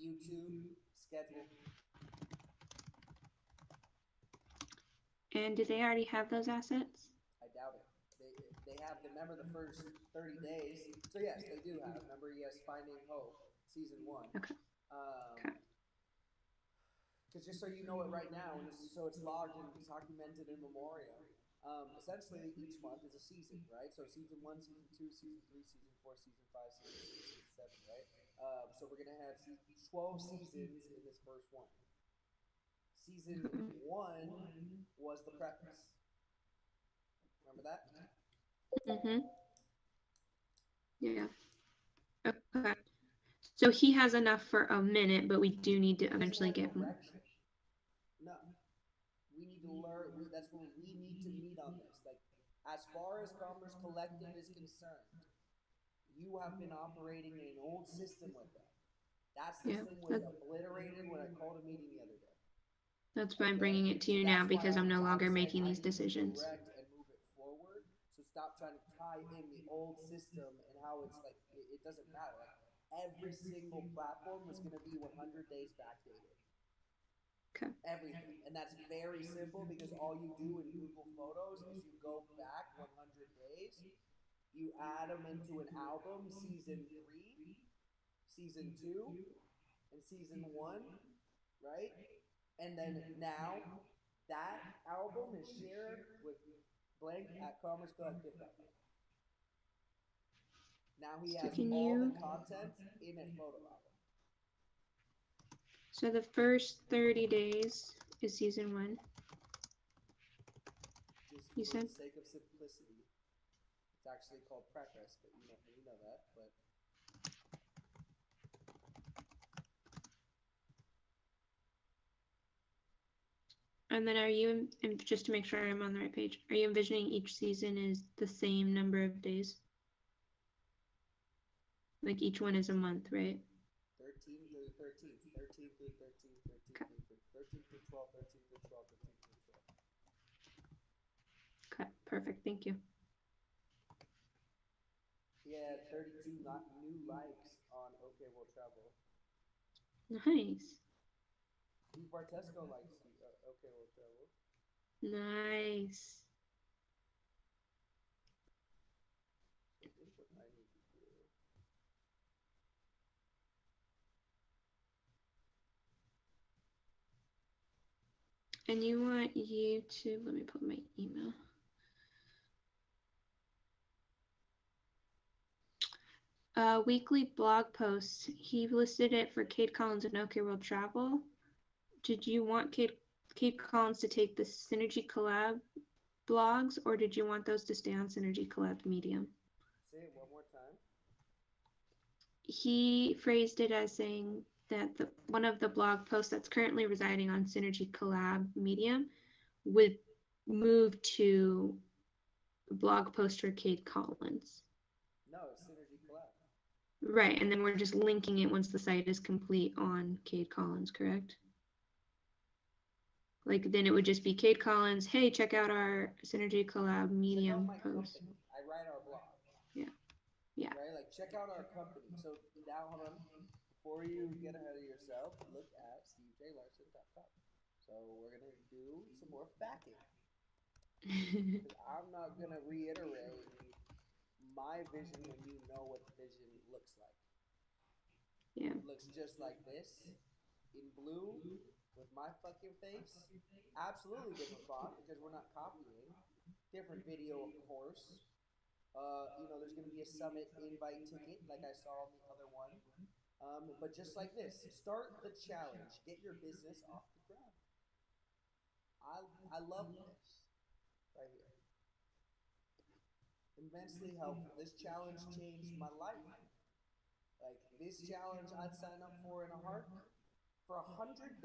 YouTube schedule. And do they already have those assets? I doubt it. They have, remember, the first 30 days. So yes, they do have. Remember, yes, Finding Hope, season 1. Okay. Okay. Because just so you know it right now, and so it's logged and documented in memoriam. Essentially, each month is a season, right? So season 1, season 2, season 3, season 4, season 5, season 6, season 7, right? So we're gonna have 12 seasons in this first one. Season 1 was the preface. Remember that? Yeah. Okay. So he has enough for a minute, but we do need to eventually get more. No. We need to learn. That's where we need to meet on this. Like, as far as Commerce Collective is concerned, You have been operating in an old system with them. That Yeah. system was obliterated when I called a meeting the other day. That's why I'm Okay, bringing it to so you now that's why because I'm no longer saying making I these need to decisions. direct and move it forward. So stop trying to tie in the old system and how it's like it doesn't matter. Like every single platform was going to be 100 days backdated. Okay. Everything, and that's very simple because all you do in Google Photos is you go back 100 days, you add them into an album, season 3, season 2, and season 1, right? And then now that album is shared with blank at commercecollective.com. Now he So has can all the you? content in a photo album. So the first 30 days is season 1. Just You for the said? sake of simplicity, it's actually called preface, but you know that. But And then are you, and just to make sure I'm on the right page, are you envisioning each season is the same number of days? Like each one is a month, right? 13 through the 13th, 13 through 13, 13 Okay. through 13 through 12, 13 through 12, 13 through 12. Okay, perfect. Thank you. He had 32 new likes on OK We'll Travel. Nice. Steve Bartesco likes OK We'll Travel. Nice. So here's what I need to do. And you want you to, let me put my email. Weekly blog posts. He listed it for Kate Collins and OK World Travel. Did you want Kate Collins to take the Synergy Collab blogs, or did you want those to stay on Synergy Collab Medium? Say it one more time. He phrased it as saying that one of the blog posts that's currently residing on Synergy Collab Medium would move to a blog post for Kate Collins. No, it's Synergy Collab. Right, and then we're just linking it once the site is complete on Kate Collins, correct? Like then it would just be Kate Collins, hey, check out our Synergy Collab Medium check out my post. company. I write our blog. Yeah. Yeah. Right? Like check out our company. So now hold on. Before you get ahead of yourself, look at stevejlarson.com. So we're gonna do some more facking. Because I'm not gonna reiterate my vision when you know what the vision looks like. Yeah. It looks just like this in blue with my fucking face. Absolutely different font because we're not copying. Different video, of course. There's going to be a summit invite ticket like I saw on the other one. But just like this, start the challenge. Get your business off the ground. I love this right here. Immensely helpful. This challenge changed my life. Like this challenge, I'd sign up for in a heartbeat. For $100,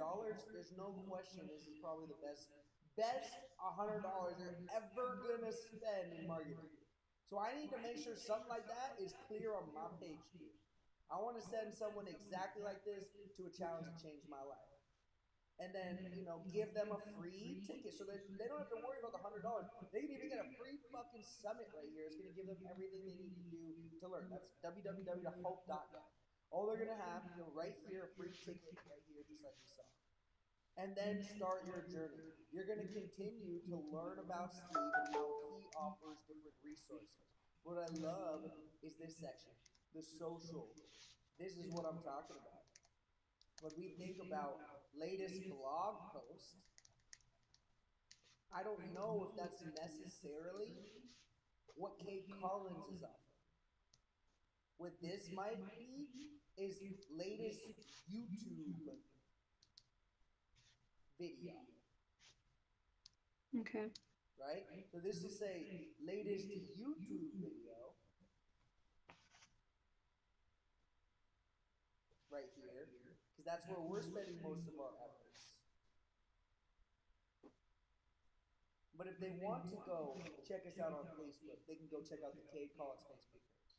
there's no question this is probably the best $100 you're ever gonna spend in marketing. So I need to make sure something like that is clear on my page too. I want to send someone exactly like this to a challenge that changed my life. And then, give them a free ticket so that they don't have to worry about the $100. They can even get a free fucking summit right here. It's going to give them everything they need to do to learn. That's www.hope.net. All they're going to have, right here, a free ticket right here, just like we saw. And then start your journey. You're going to continue to learn about Steve and how he offers different resources. What I love is this section, the social. This is what I'm talking about. When we think about latest blog post, I don't know if that's necessarily what Kate Collins is offering. What this might be is latest YouTube video. Okay. Right? So this will say latest YouTube video right here, because that's where we're spending most of our efforts. But if they want to go check us out on Facebook, they can go check out the Kate Collins Facebook page.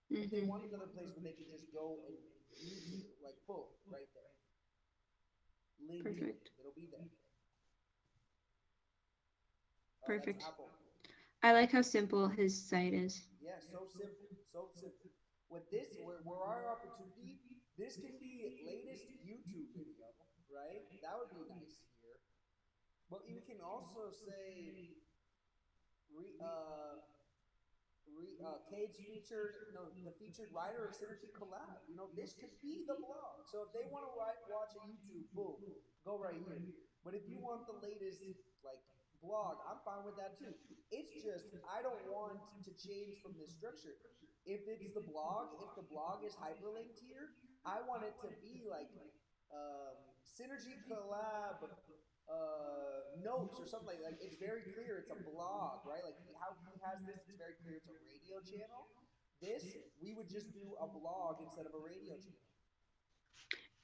If they Mm-hmm. want another place where they can just go and YouTube, like boom, right there. LinkedIn, Perfect. it'll be there. That's Perfect. Apple. I like how simple his site is. Yeah, so simple, so simple. With this, where our opportunity, this can be latest YouTube video, right? That would be nice here. But you can also say, re, Cade's featured, no, the featured writer of Synergy Collab. You know, this could be the blog. So if they want to watch a YouTube, boom, go right here. But if you want the latest, like, blog, I'm fine with that too. It's just, I don't want to change from this structure. If it's if the blog is hyperlinked here, I want it to be like Synergy Collab notes or something like it's very clear it's a blog, right? Like how he has this, it's very clear it's a radio channel. This we would just do a blog instead of a radio channel.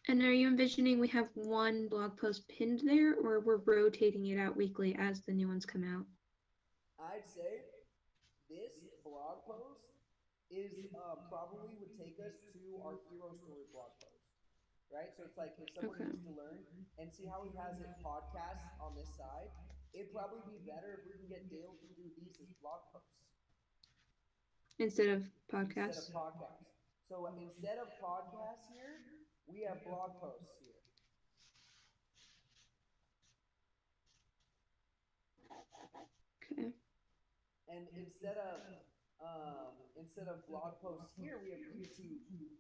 And are you envisioning we have one blog post pinned there, or we're rotating it out weekly as the new ones come out? I'd say this blog post is probably would take us to our hero story blog post, right? So it's like if someone Okay. needs to learn and see how he has it podcasts on this side, it'd probably be better if we can get Dale to do these as blog posts Instead of instead of podcasts? podcasts. So instead of podcasts here, we have blog posts here. Okay. And instead of blog posts here, we have YouTube here.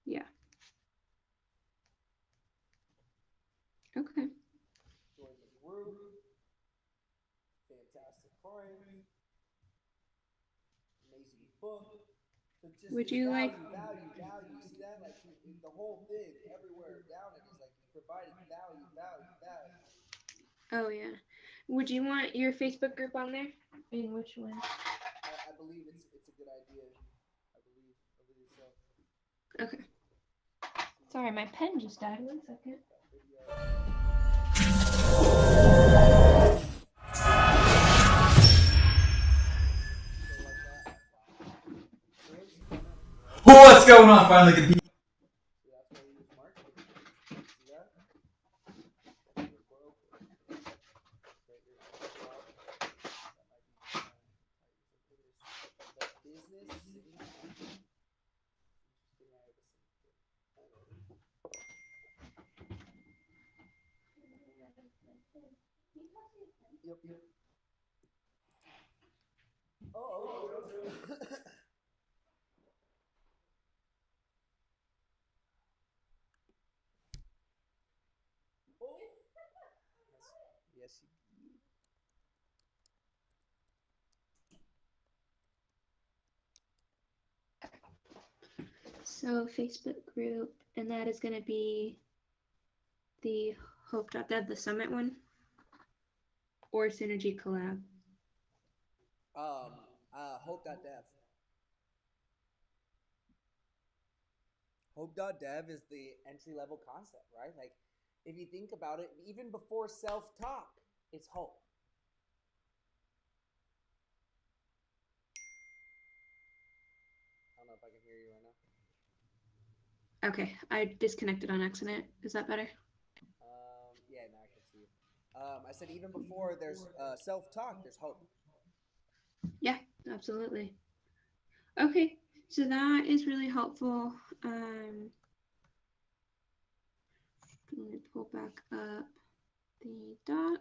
Yeah. Okay. Join the group. Fantastic points. Amazing book. So it's just Would it's you like? value, value, value. You see that? Like the whole thing, everywhere down it is like he's providing value, value, value. Oh yeah. Would you want your Facebook group on there? In which one? I believe it's a good idea. I believe so. Okay. Sorry, my pen just died. 1 second. What's going on? Finally, get the. See, that's why we use marketing. See that? You're broke. That you're off. That might be but business sitting down. Interesting. I have a Yep. Oh. Oh. Yes. So Facebook group, and that is going to be the Hope.dev, the summit one, or Synergy Collab. Hope.dev. Hope.dev is the entry level concept, right? Like, if you think about it, even before self talk, it's hope. I don't know if I can hear you right now. Okay, I disconnected on accident. Is that better? Yeah, now I can see you. I said even before there's self talk, there's hope. Yeah, absolutely. Okay, so that is really helpful. Let me pull back up the doc.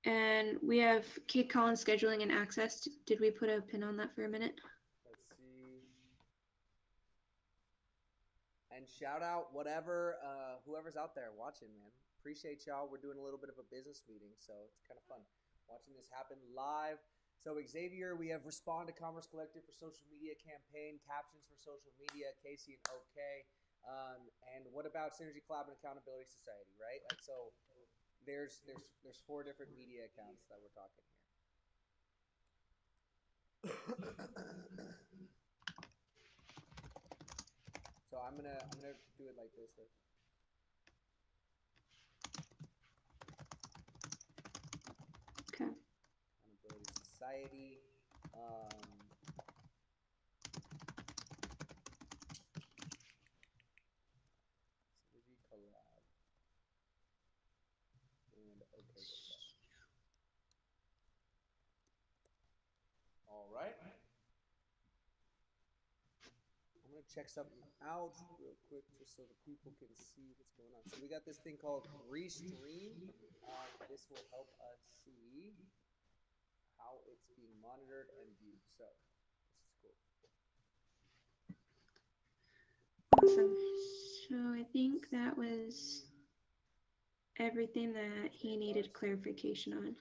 And we have Kate Collins scheduling and access. Did we put a pin on that for a minute? Let's see. And shout out whoever's out there watching, man. Appreciate y'all. We're doing a little bit of a business meeting, so it's kind of fun watching this happen live. So Xavier, we have Respond to Commerce Collective for social media campaign, captions for social media, Casey and OK. And what about Synergy Collab and Accountability Society, right? Like, so there's 4 different media accounts that we're talking here. So I'm gonna do it like this though. Okay. Accountability Society. Synergy collab and okay. All right. I'm gonna check something out real quick just so the people can see what's going on. So we got this thing called Restream. This will help us see how it's being monitored and viewed. So this is cool. Awesome. So I think that was everything that he needed clarification on.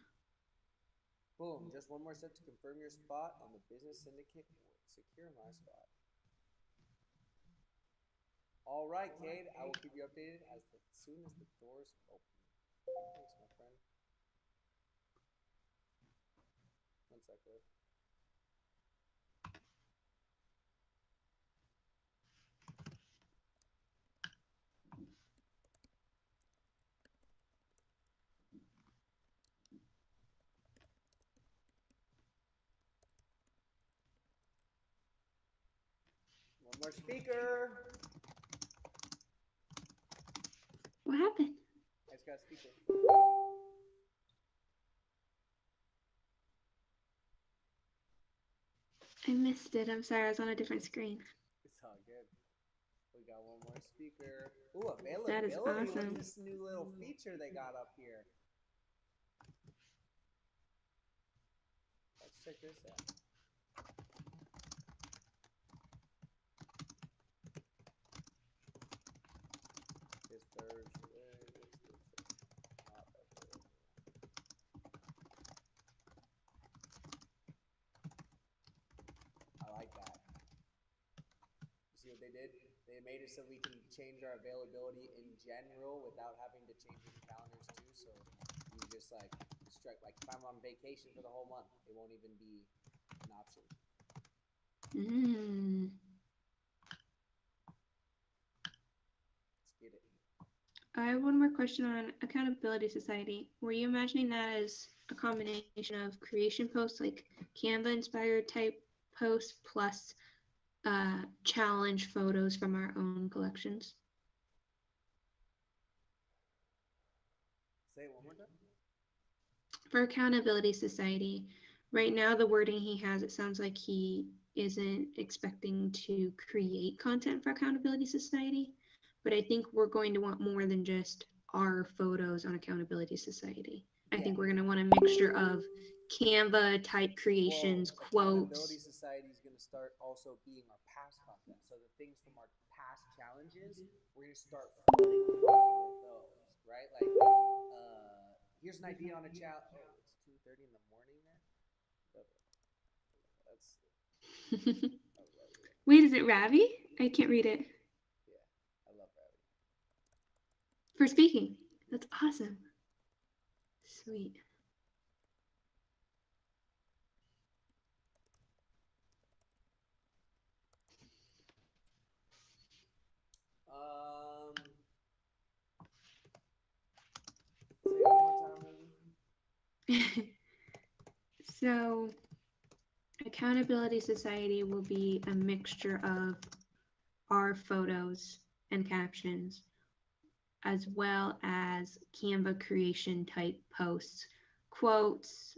Boom. Just one more step to confirm your spot on the business syndicate or secure my spot. All right, Cade. I will keep you updated as soon as the doors open. Thanks, my friend. One sec, Liv. One more speaker. What happened? I just got a speaker. I missed it. I'm sorry. I was on a different screen. It's all good. We got one more speaker. Ooh, availability. That is awesome. What's this new little feature they got up here? Let's check this out. This Thursday. Not available. I like that. You see what they did? They made it so we can change our availability in general without having to change the calendars too. So you just like strike, like if I'm on vacation for the whole month, it won't even be an option. Let's get it. I have one more question on Accountability Society. Were you imagining that as a combination of creation posts, like Canva inspired type posts, plus challenge photos from our own collections? Say it one more time. For Accountability Society, right now the wording he has, it sounds like he isn't expecting to create content for Accountability Society, but I think we're going to want more than just our photos on Accountability Society. I think we're going to want a mixture of Canva type creations, quotes. Accountability Society is going to start also being our past content. So the things from our past challenges, we're going to start flooding with those, right? Like, here's an idea on a challenge. Oh, it's 2:30 in the morning there. That's. Wait, is it Ravi? I can't read it. Yeah, I love Ravi. For speaking. That's awesome. Sweet. Say it one more time, maybe. So, Accountability Society will be a mixture of our photos and captions, as well as Canva creation type posts, quotes,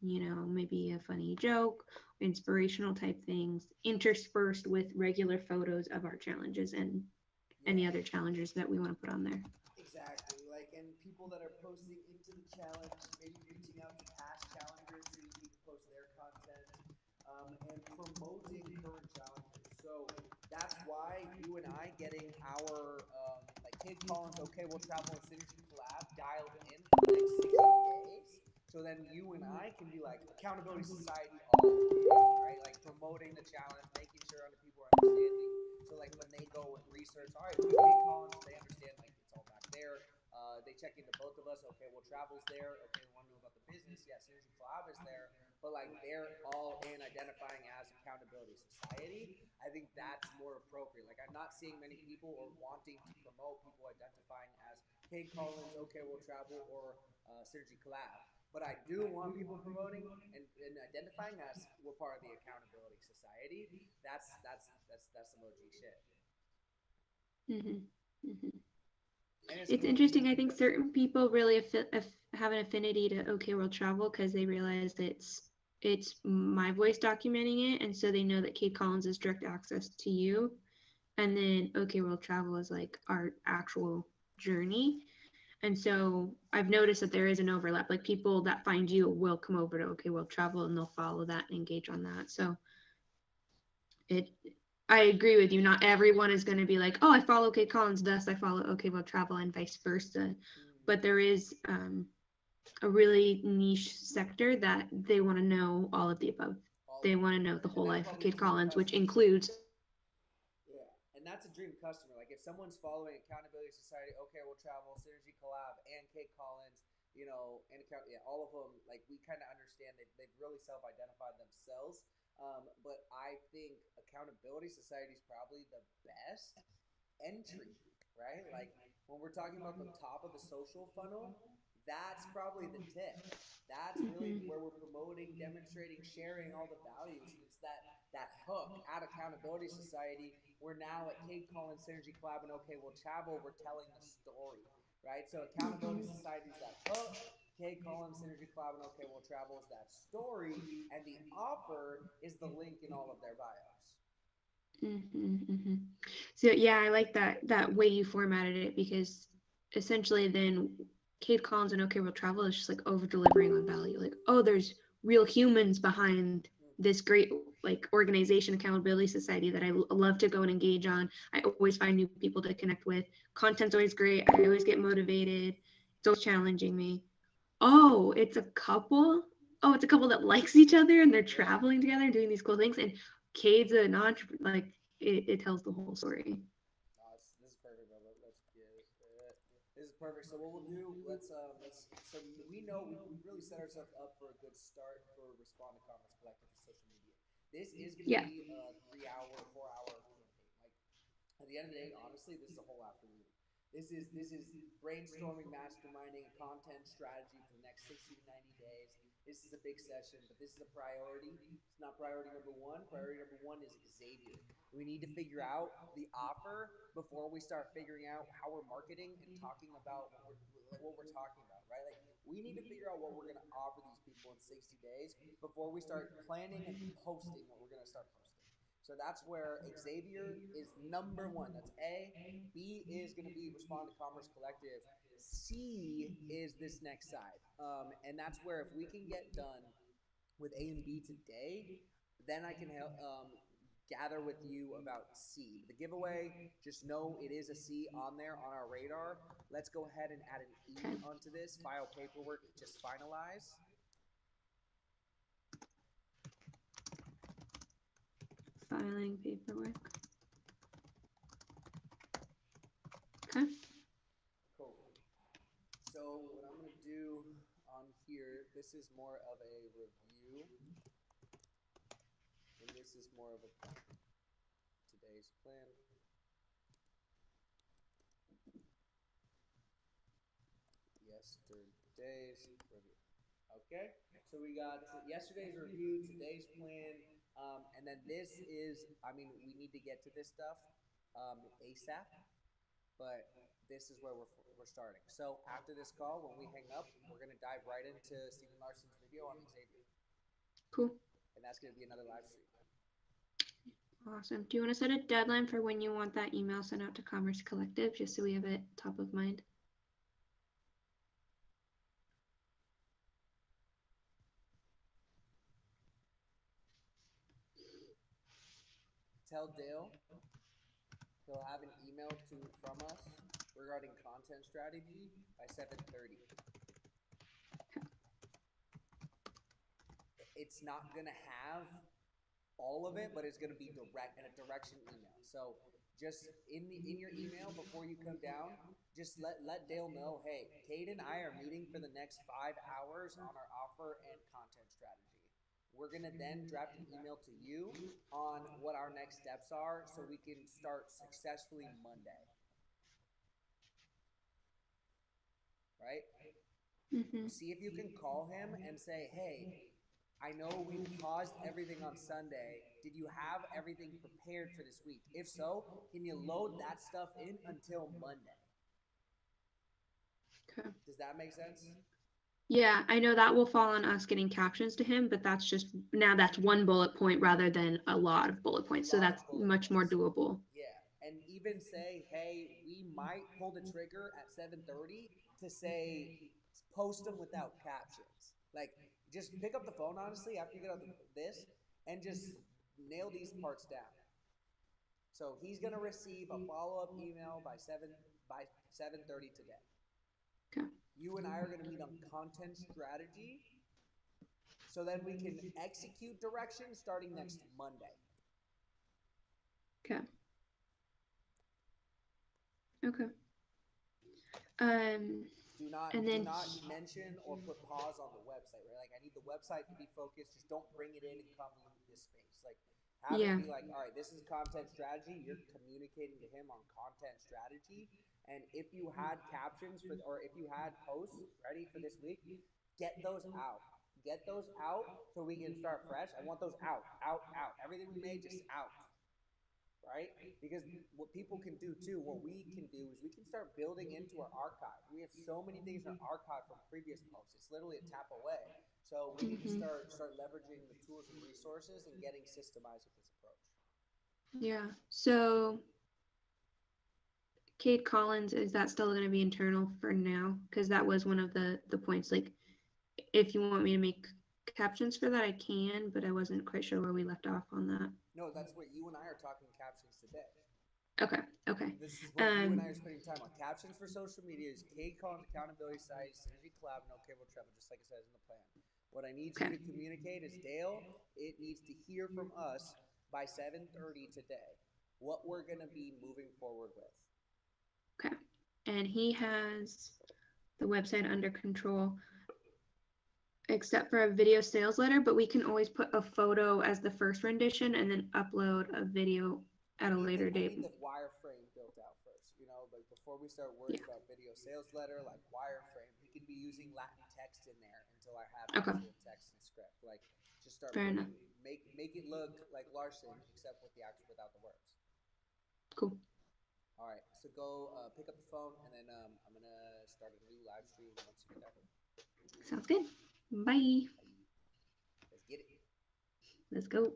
maybe a funny joke, inspirational type things, interspersed with regular photos of our challenges and any other challenges that we want to put on there. Exactly. Like, and people that are posting into the challenge, maybe reaching out to past challengers so you can post their content, and promoting current challenges. So that's why you and I getting our like Kid Collins, okay, we'll travel and Synergy collab dialed in for the next 60 days. So then you and I can be like Accountability Society all day, right? Like promoting the challenge, making sure other people are understanding. So like when they go and research, all right, who's Kid Collins? They understand like it's all back there. They check into both of us. Okay, well, travel's there. Okay, we want to know about the business. Yeah, Synergy Collab is there. But like they're all in identifying as Accountability Society. I think that's more appropriate. Like I'm not seeing many people or wanting to promote people identifying as Kate Collins, okay, we'll travel, or Synergy Collab. but I do want people promoting and identifying us. We're part of the accountability society. That's some OG shit. Mhm. Mhm. And it's It's cool interesting. too I think because certain people really have an affinity to OK World Travel because they realize it's my voice documenting it, and so they know that Kate Collins is direct access to you, and then OK World Travel is like our actual journey. And so I've noticed that there is an overlap. Like people that find you will come over to OK World Travel and they'll follow that and engage on that. So it I agree with you. Not everyone is going to be like, oh, I follow Kate Collins, thus I follow OK World Travel, and vice versa. But there is a really niche sector that they want to know all of the above. all of They it, want to know the and whole that's life of probably Kate dream Collins, which customer. includes. Yeah, and that's a dream customer. Like if someone's following Accountability Society, OK, we'll travel, Synergy Collab, and Kate Collins, and all of them. Like we kind of understand they've really self-identified themselves. But I think Accountability Society is probably the best entry, right? Like when we're talking about the top of the social funnel, that's probably the tip. That's really Mhm. where we're promoting, demonstrating, sharing all the values, and it's that hook at Accountability Society. We're now at Kate Collins Synergy Collab and OK We'll Travel. We're telling the story, right? So Accountability Mhm. Society is that hook. Kate Collins Synergy Collab and OK We'll Travel is that story, and the offer is the link in all of their bios. Mm-hmm. So yeah, I like that way you formatted it because essentially then Kate Collins and OK World Travel is just like over delivering on value. Like, oh, there's real humans behind Mm-hmm. this great like organization, accountability society that I love to go and engage on. I always find new people to connect with. Content's always great. I always get motivated. It's always challenging me. Oh, it's a couple. Oh, it's a couple that likes each other and they're Yeah. traveling together and doing these cool things. And Cade's an entrepreneur. Like it tells the whole story. Oh, this is perfect, bro. Let's get it. This is perfect. So what we'll do? Let's. So we know we've really set ourselves up for a good start for Respond to Commerce Collective for social media. This is going to Yeah. be a 3 hour, 4 hour campaign. Like at the end of the day, honestly, this is a whole afternoon. This is brainstorming, masterminding a content strategy for the next 60 to 90 days. This is a big session, but this is a priority. It's not priority number one. Priority number one is Xavier. We need to figure out the offer before we start figuring out how we're marketing and talking about what we're talking about, right? Like we need to figure out what we're going to offer these people in 60 days before we start planning and posting what we're going to start posting. So that's where Xavier is number one. That's A. B is going to be Respond to Commerce Collective. C is this next side. And that's where if we can get done with A and B today, then I can help gather with you about C. The giveaway, just know it is a C on there on our radar. Let's go ahead and add an E Okay. onto this. File paperwork, just finalize. Filing paperwork. Okay. Cool. So what I'm going to do on here, this is more of a review, and this is more of a plan. Today's plan. Yesterday's review. Okay, so we got yesterday's review, today's plan, and then this is, I mean, we need to get to this stuff ASAP, but this is where we're starting. So after this call, when we hang up, we're going to dive right into Stephen Larson's video on Xavier, Cool. and that's going to be another live stream. Awesome. Do you want to set a deadline for when you want that email sent out to Commerce Collective, just so we have it top of mind? Tell Dale he'll have an email from us regarding content strategy by 7:30. It's not gonna have all of it, but it's gonna be direct and a direction email. So just in your email before you come down, just let Dale know, hey, Cade and I are meeting for the next 5 hours on our offer and content strategy. We're gonna then draft an email to you on what our next steps are so we can start successfully Monday. Right? Mm-hmm. See if you can call him and say, hey, I know we paused everything on Sunday. Did you have everything prepared for this week? If so, can you load that stuff in until Monday? Okay. Does that make sense? Yeah, I know that will fall on us getting captions to him, but that's just now that's one bullet point rather than a lot of bullet points. So that's much more doable. Yeah. And even say, hey, we might pull the trigger at 7:30 to say post them without captions. Like just pick up the phone honestly after you get out this and just nail these parts down. So he's gonna receive a follow-up email by 7:30 today. Okay. You and I are gonna meet on content strategy so then we can execute directions starting next Monday. Okay. Okay. Do not mention or put pause on the website, right? Like I need the website to be focused. Just don't bring it in and convolute this space. Like have it be like, all right, this is content strategy. You're communicating to him on content strategy. And if you had captions or if you had posts ready for this week, get those out. Get those out so we can start fresh. I want those out. Everything we made just out. Right? Because what people can do too, what we can do is we can start building into our archive. We have so many things in our archive from previous posts. It's literally a tap away. So we need to start leveraging the tools and resources and getting systemized with this approach. Yeah. So Kate Collins, is that still going to be internal for now? Because that was one of the points. Like, if you want me to make captions for that, I can, but I wasn't quite sure where we left off on that. No, that's what you and I are talking captions today. Okay. This is what you and I are spending time on. Captions for social media is Kate Collins accountability site, Synergy Collab, no cable travel, just like it says in the plan. What I need you to communicate is, Dale, it needs to hear from us by 7:30 today what we're going to be moving forward with. Okay. And he has the website under control, except for a video sales letter, but we can always put a photo as the first rendition and then upload a video at a later date. I need the wireframe built out first, like before we start worrying about video sales letter, like wireframe, he can be using Latin text in there until I have actual text and script. Like just start make it look like Larson except with without the words. Cool. All right, so go pick up the phone, and then I'm gonna start a new live stream once you get that. Sounds good. Bye. Let's get it. Let's go.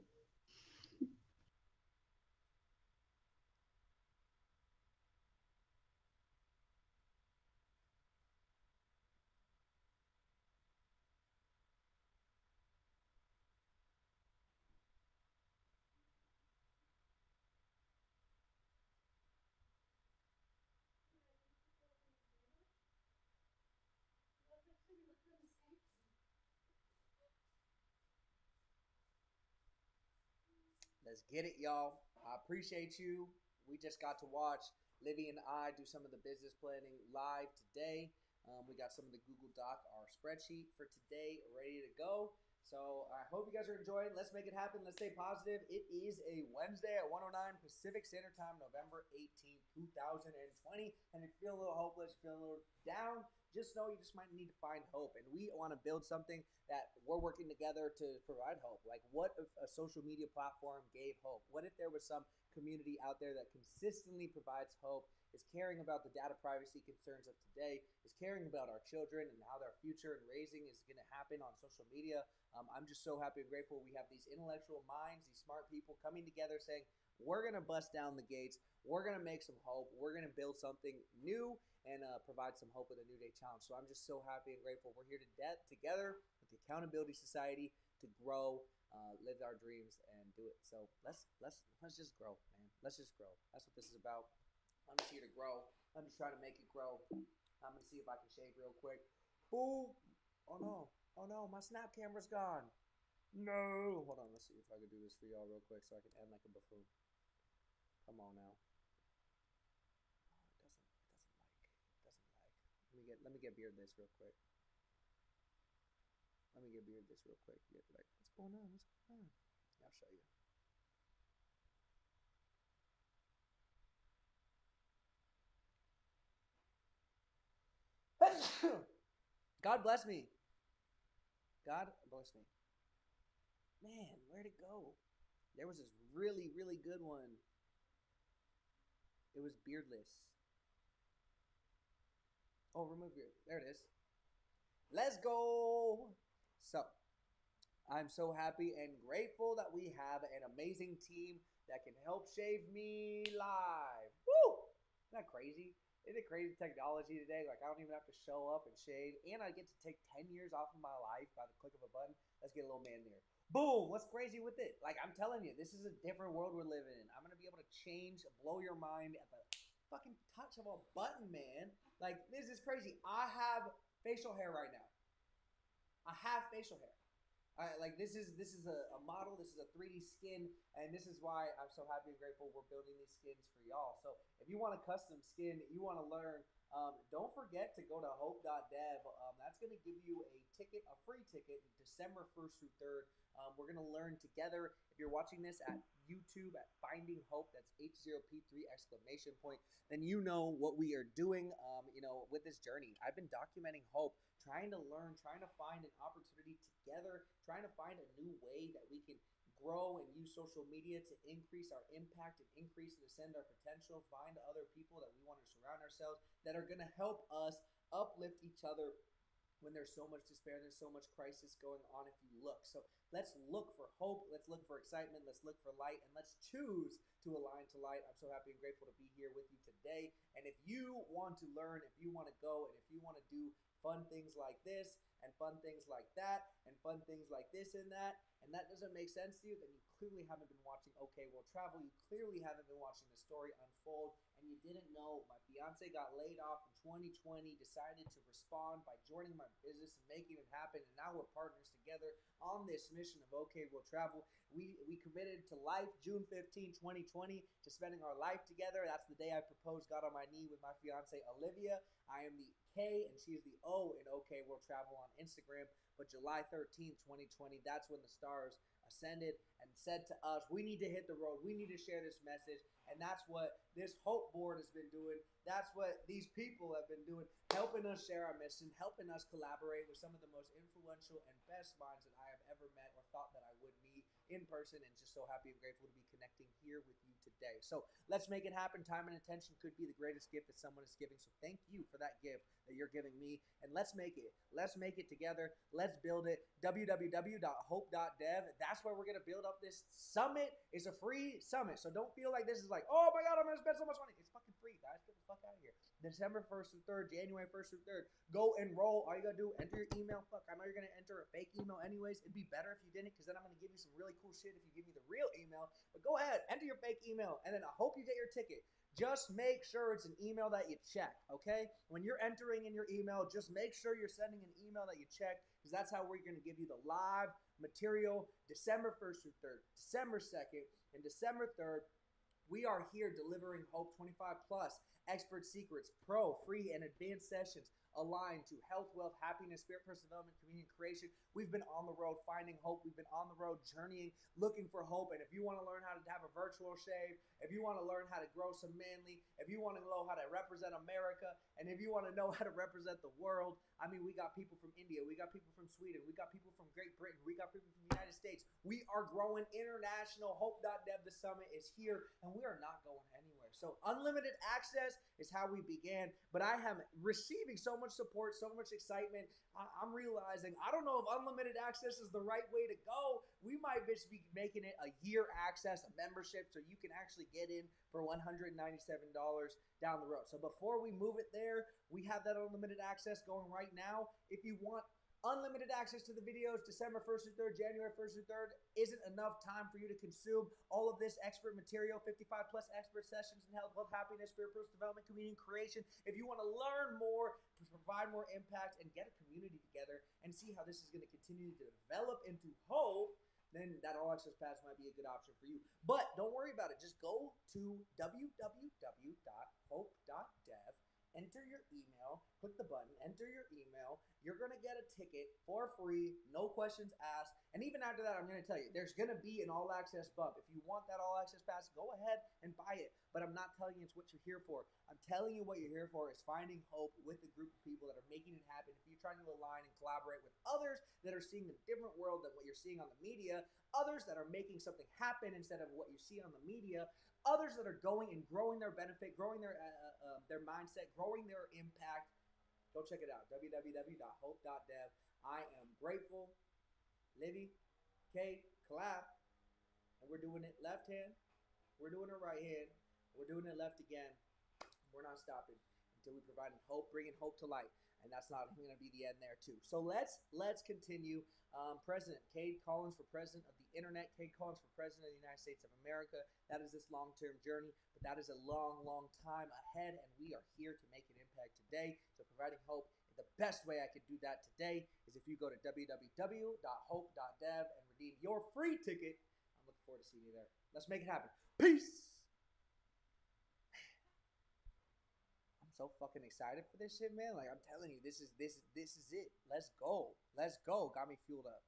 Let's get it, y'all. I appreciate you. We just got to watch Livy and I do some of the business planning live today. We got some of the Google Doc, our spreadsheet for today, ready to go. So I hope you guys are enjoying. Let's make it happen. Let's stay positive. It is a Wednesday at 1:09 Pacific Standard Time, November 18th, 2020. And if you feel a little hopeless, feel a little down, just know you just might need to find hope. And we want to build something that we're working together to provide hope. Like, what if a social media platform gave hope? What if there was some community out there that consistently provides hope, is caring about the data privacy concerns of today, is caring about our children and how their future and raising is going to happen on social media? I'm just so happy and grateful we have these intellectual minds, these smart people coming together saying, we're going to bust down the gates. We're going to make some hope. We're going to build something new and provide some hope with a New Day Challenge. So I'm just so happy and grateful. We're here together with the Accountability Society to grow, live our dreams, and do it. So let's just grow, man. Let's just grow. That's what this is about. I'm just here to grow. I'm just trying to make it grow. I'm going to see if I can shave real quick. Boom. Oh no, my snap camera's gone. No. Hold on, let's see if I can do this for y'all real quick so I can end like a buffoon. Come on now. Oh, it doesn't like. Let me get beard this real quick. Get like, what's going on? I'll show you. God bless me. God bless me. Man, where'd it go? There was this really, really good one. It was beardless. Oh, remove beard. There it is. Let's go. So, I'm so happy and grateful that we have an amazing team that can help shave me live. Woo! Isn't that crazy? Isn't it crazy technology today? Like, I don't even have to show up and shave, and I get to take 10 years off of my life by the click of a button. Let's get a little man there. Boom! What's crazy with it? Like, I'm telling you, this is a different world we're living in. I'm gonna be able to change, blow your mind at the fucking touch of a button, man. Like, this is crazy. I have facial hair right now. I have facial hair. Like this is a model. This is a 3D skin, and this is why I'm so happy and grateful we're building these skins for y'all. So if you want a custom skin, you want to learn, don't forget to go to hope.dev. That's going to give you a free ticket, December 1st through 3rd. We're going to learn together. If you're watching this at YouTube at Finding Hope, that's H0P3 exclamation point, then you know what we are doing, with this journey. I've been documenting hope, trying to learn, trying to find an opportunity together, trying to find a new way that we can grow and use social media to increase our impact and increase and ascend our potential, find other people that we want to surround ourselves that are going to help us uplift each other when there's so much despair, there's so much crisis going on if you look. So let's look for hope, let's look for excitement, let's look for light, and let's choose to align to light. I'm so happy and grateful to be here with you today. And if you want to learn, if you want to go, and if you want to do fun things like this, and fun things like that, and fun things like this and that doesn't make sense to you, then you clearly haven't been watching OK World Travel. You clearly haven't been watching the story unfold, and you didn't know my fiance got laid off in 2020, decided to respond by joining my business and making it happen, and now we're partners together on this mission of OK World Travel. We committed to life June 15, 2020, to spending our life together. That's the day I proposed, got on my knee with my fiance Olivia. I am the K and she's the O in OK World Travel on Instagram. But July 13th, 2020, that's when the stars ascended and said to us, we need to hit the road. We need to share this message. And that's what this Hope Board has been doing. That's what these people have been doing, helping us share our mission, helping us collaborate with some of the most influential and best minds that I have ever met or thought that I would meet in person, and just so happy and grateful to be connecting here with you today. So let's make it happen. Time and attention could be the greatest gift that someone is giving. So thank you for that gift that you're giving me. And let's make it. Let's make it together. Let's build it. www.hope.dev. That's where we're going to build up this summit. It's a free summit. So don't feel like this is like, oh my God, I'm going to spend so much money. It's fucking free, guys. Get the fuck out of here. December 1st through 3rd, January 1st through 3rd. Go enroll. All you got to do, enter your email. Fuck, I know you're going to enter a fake email anyways. It'd be better if you didn't, because then I'm going to give you some really cool shit if you give me the real email. But go ahead, enter your fake email, and then I hope you get your ticket. Just make sure it's an email that you check, okay? When you're entering in your email, just make sure you're sending an email that you check, because that's how we're going to give you the live material December 1st through 3rd, December 2nd, and December 3rd. We are here delivering Hope 25 plus, expert secrets, pro, free, and advanced sessions aligned to health, wealth, happiness, spirit, personal development, community creation. We've been on the road finding hope. We've been on the road journeying, looking for hope. And if you want to learn how to have a virtual shave, if you want to learn how to grow some manly, if you want to know how to represent America, and if you want to know how to represent the world, I mean, we got people from India, we got people from Sweden, we got people from Great Britain, we got people from the United States. We are growing international. Hope.dev, the summit is here, and we are not going anywhere. So unlimited access is how we began, but I am receiving so much support, so much excitement. I'm realizing, I don't know if unlimited access is the right way to go. We might just be making it a year access, a membership, so you can actually get in for $197 down the road. So before we move it there, we have that unlimited access going right now. If you want unlimited access to the videos, December 1st through 3rd, January 1st through 3rd isn't enough time for you to consume all of this expert material, 55 plus expert sessions in health, wealth, happiness, spirit, personal development, community creation. If you want to learn more, to provide more impact, and get a community together and see how this is going to continue to develop into hope, then that all access pass might be a good option for you. But don't worry about it. Just go to www.hope.dev enter your email, click the button, enter your email. You're going to get a ticket for free, no questions asked. And even after that, I'm going to tell you, there's going to be an all access bump. If you want that all access pass, go ahead and buy it. But I'm not telling you it's what you're here for. I'm telling you what you're here for is finding hope with a group of people that are making it happen. If you're trying to align and collaborate with others that are seeing a different world than what you're seeing on the media, others that are making something happen instead of what you see on the media, others that are going and growing their benefit, growing their mindset, growing their impact, go check it out, www.hope.dev. I am grateful. Livy, Kate, Collab, and we're doing it left hand, we're doing it right hand, we're doing it left again. We're not stopping until we provide hope, bringing hope to light. And that's not going to be the end there too. So let's continue. President Cade Collins for President of the Internet. Cade Collins for President of the United States of America. That is this long-term journey, but that is a long, long time ahead, and we are here to make an impact today. So providing hope. The best way I could do that today is if you go to www.hope.dev and redeem your free ticket. I'm looking forward to seeing you there. Let's make it happen. Peace. I'm so fucking excited for this shit, man. Like I'm telling you, this is it. Let's go. Got me fueled up.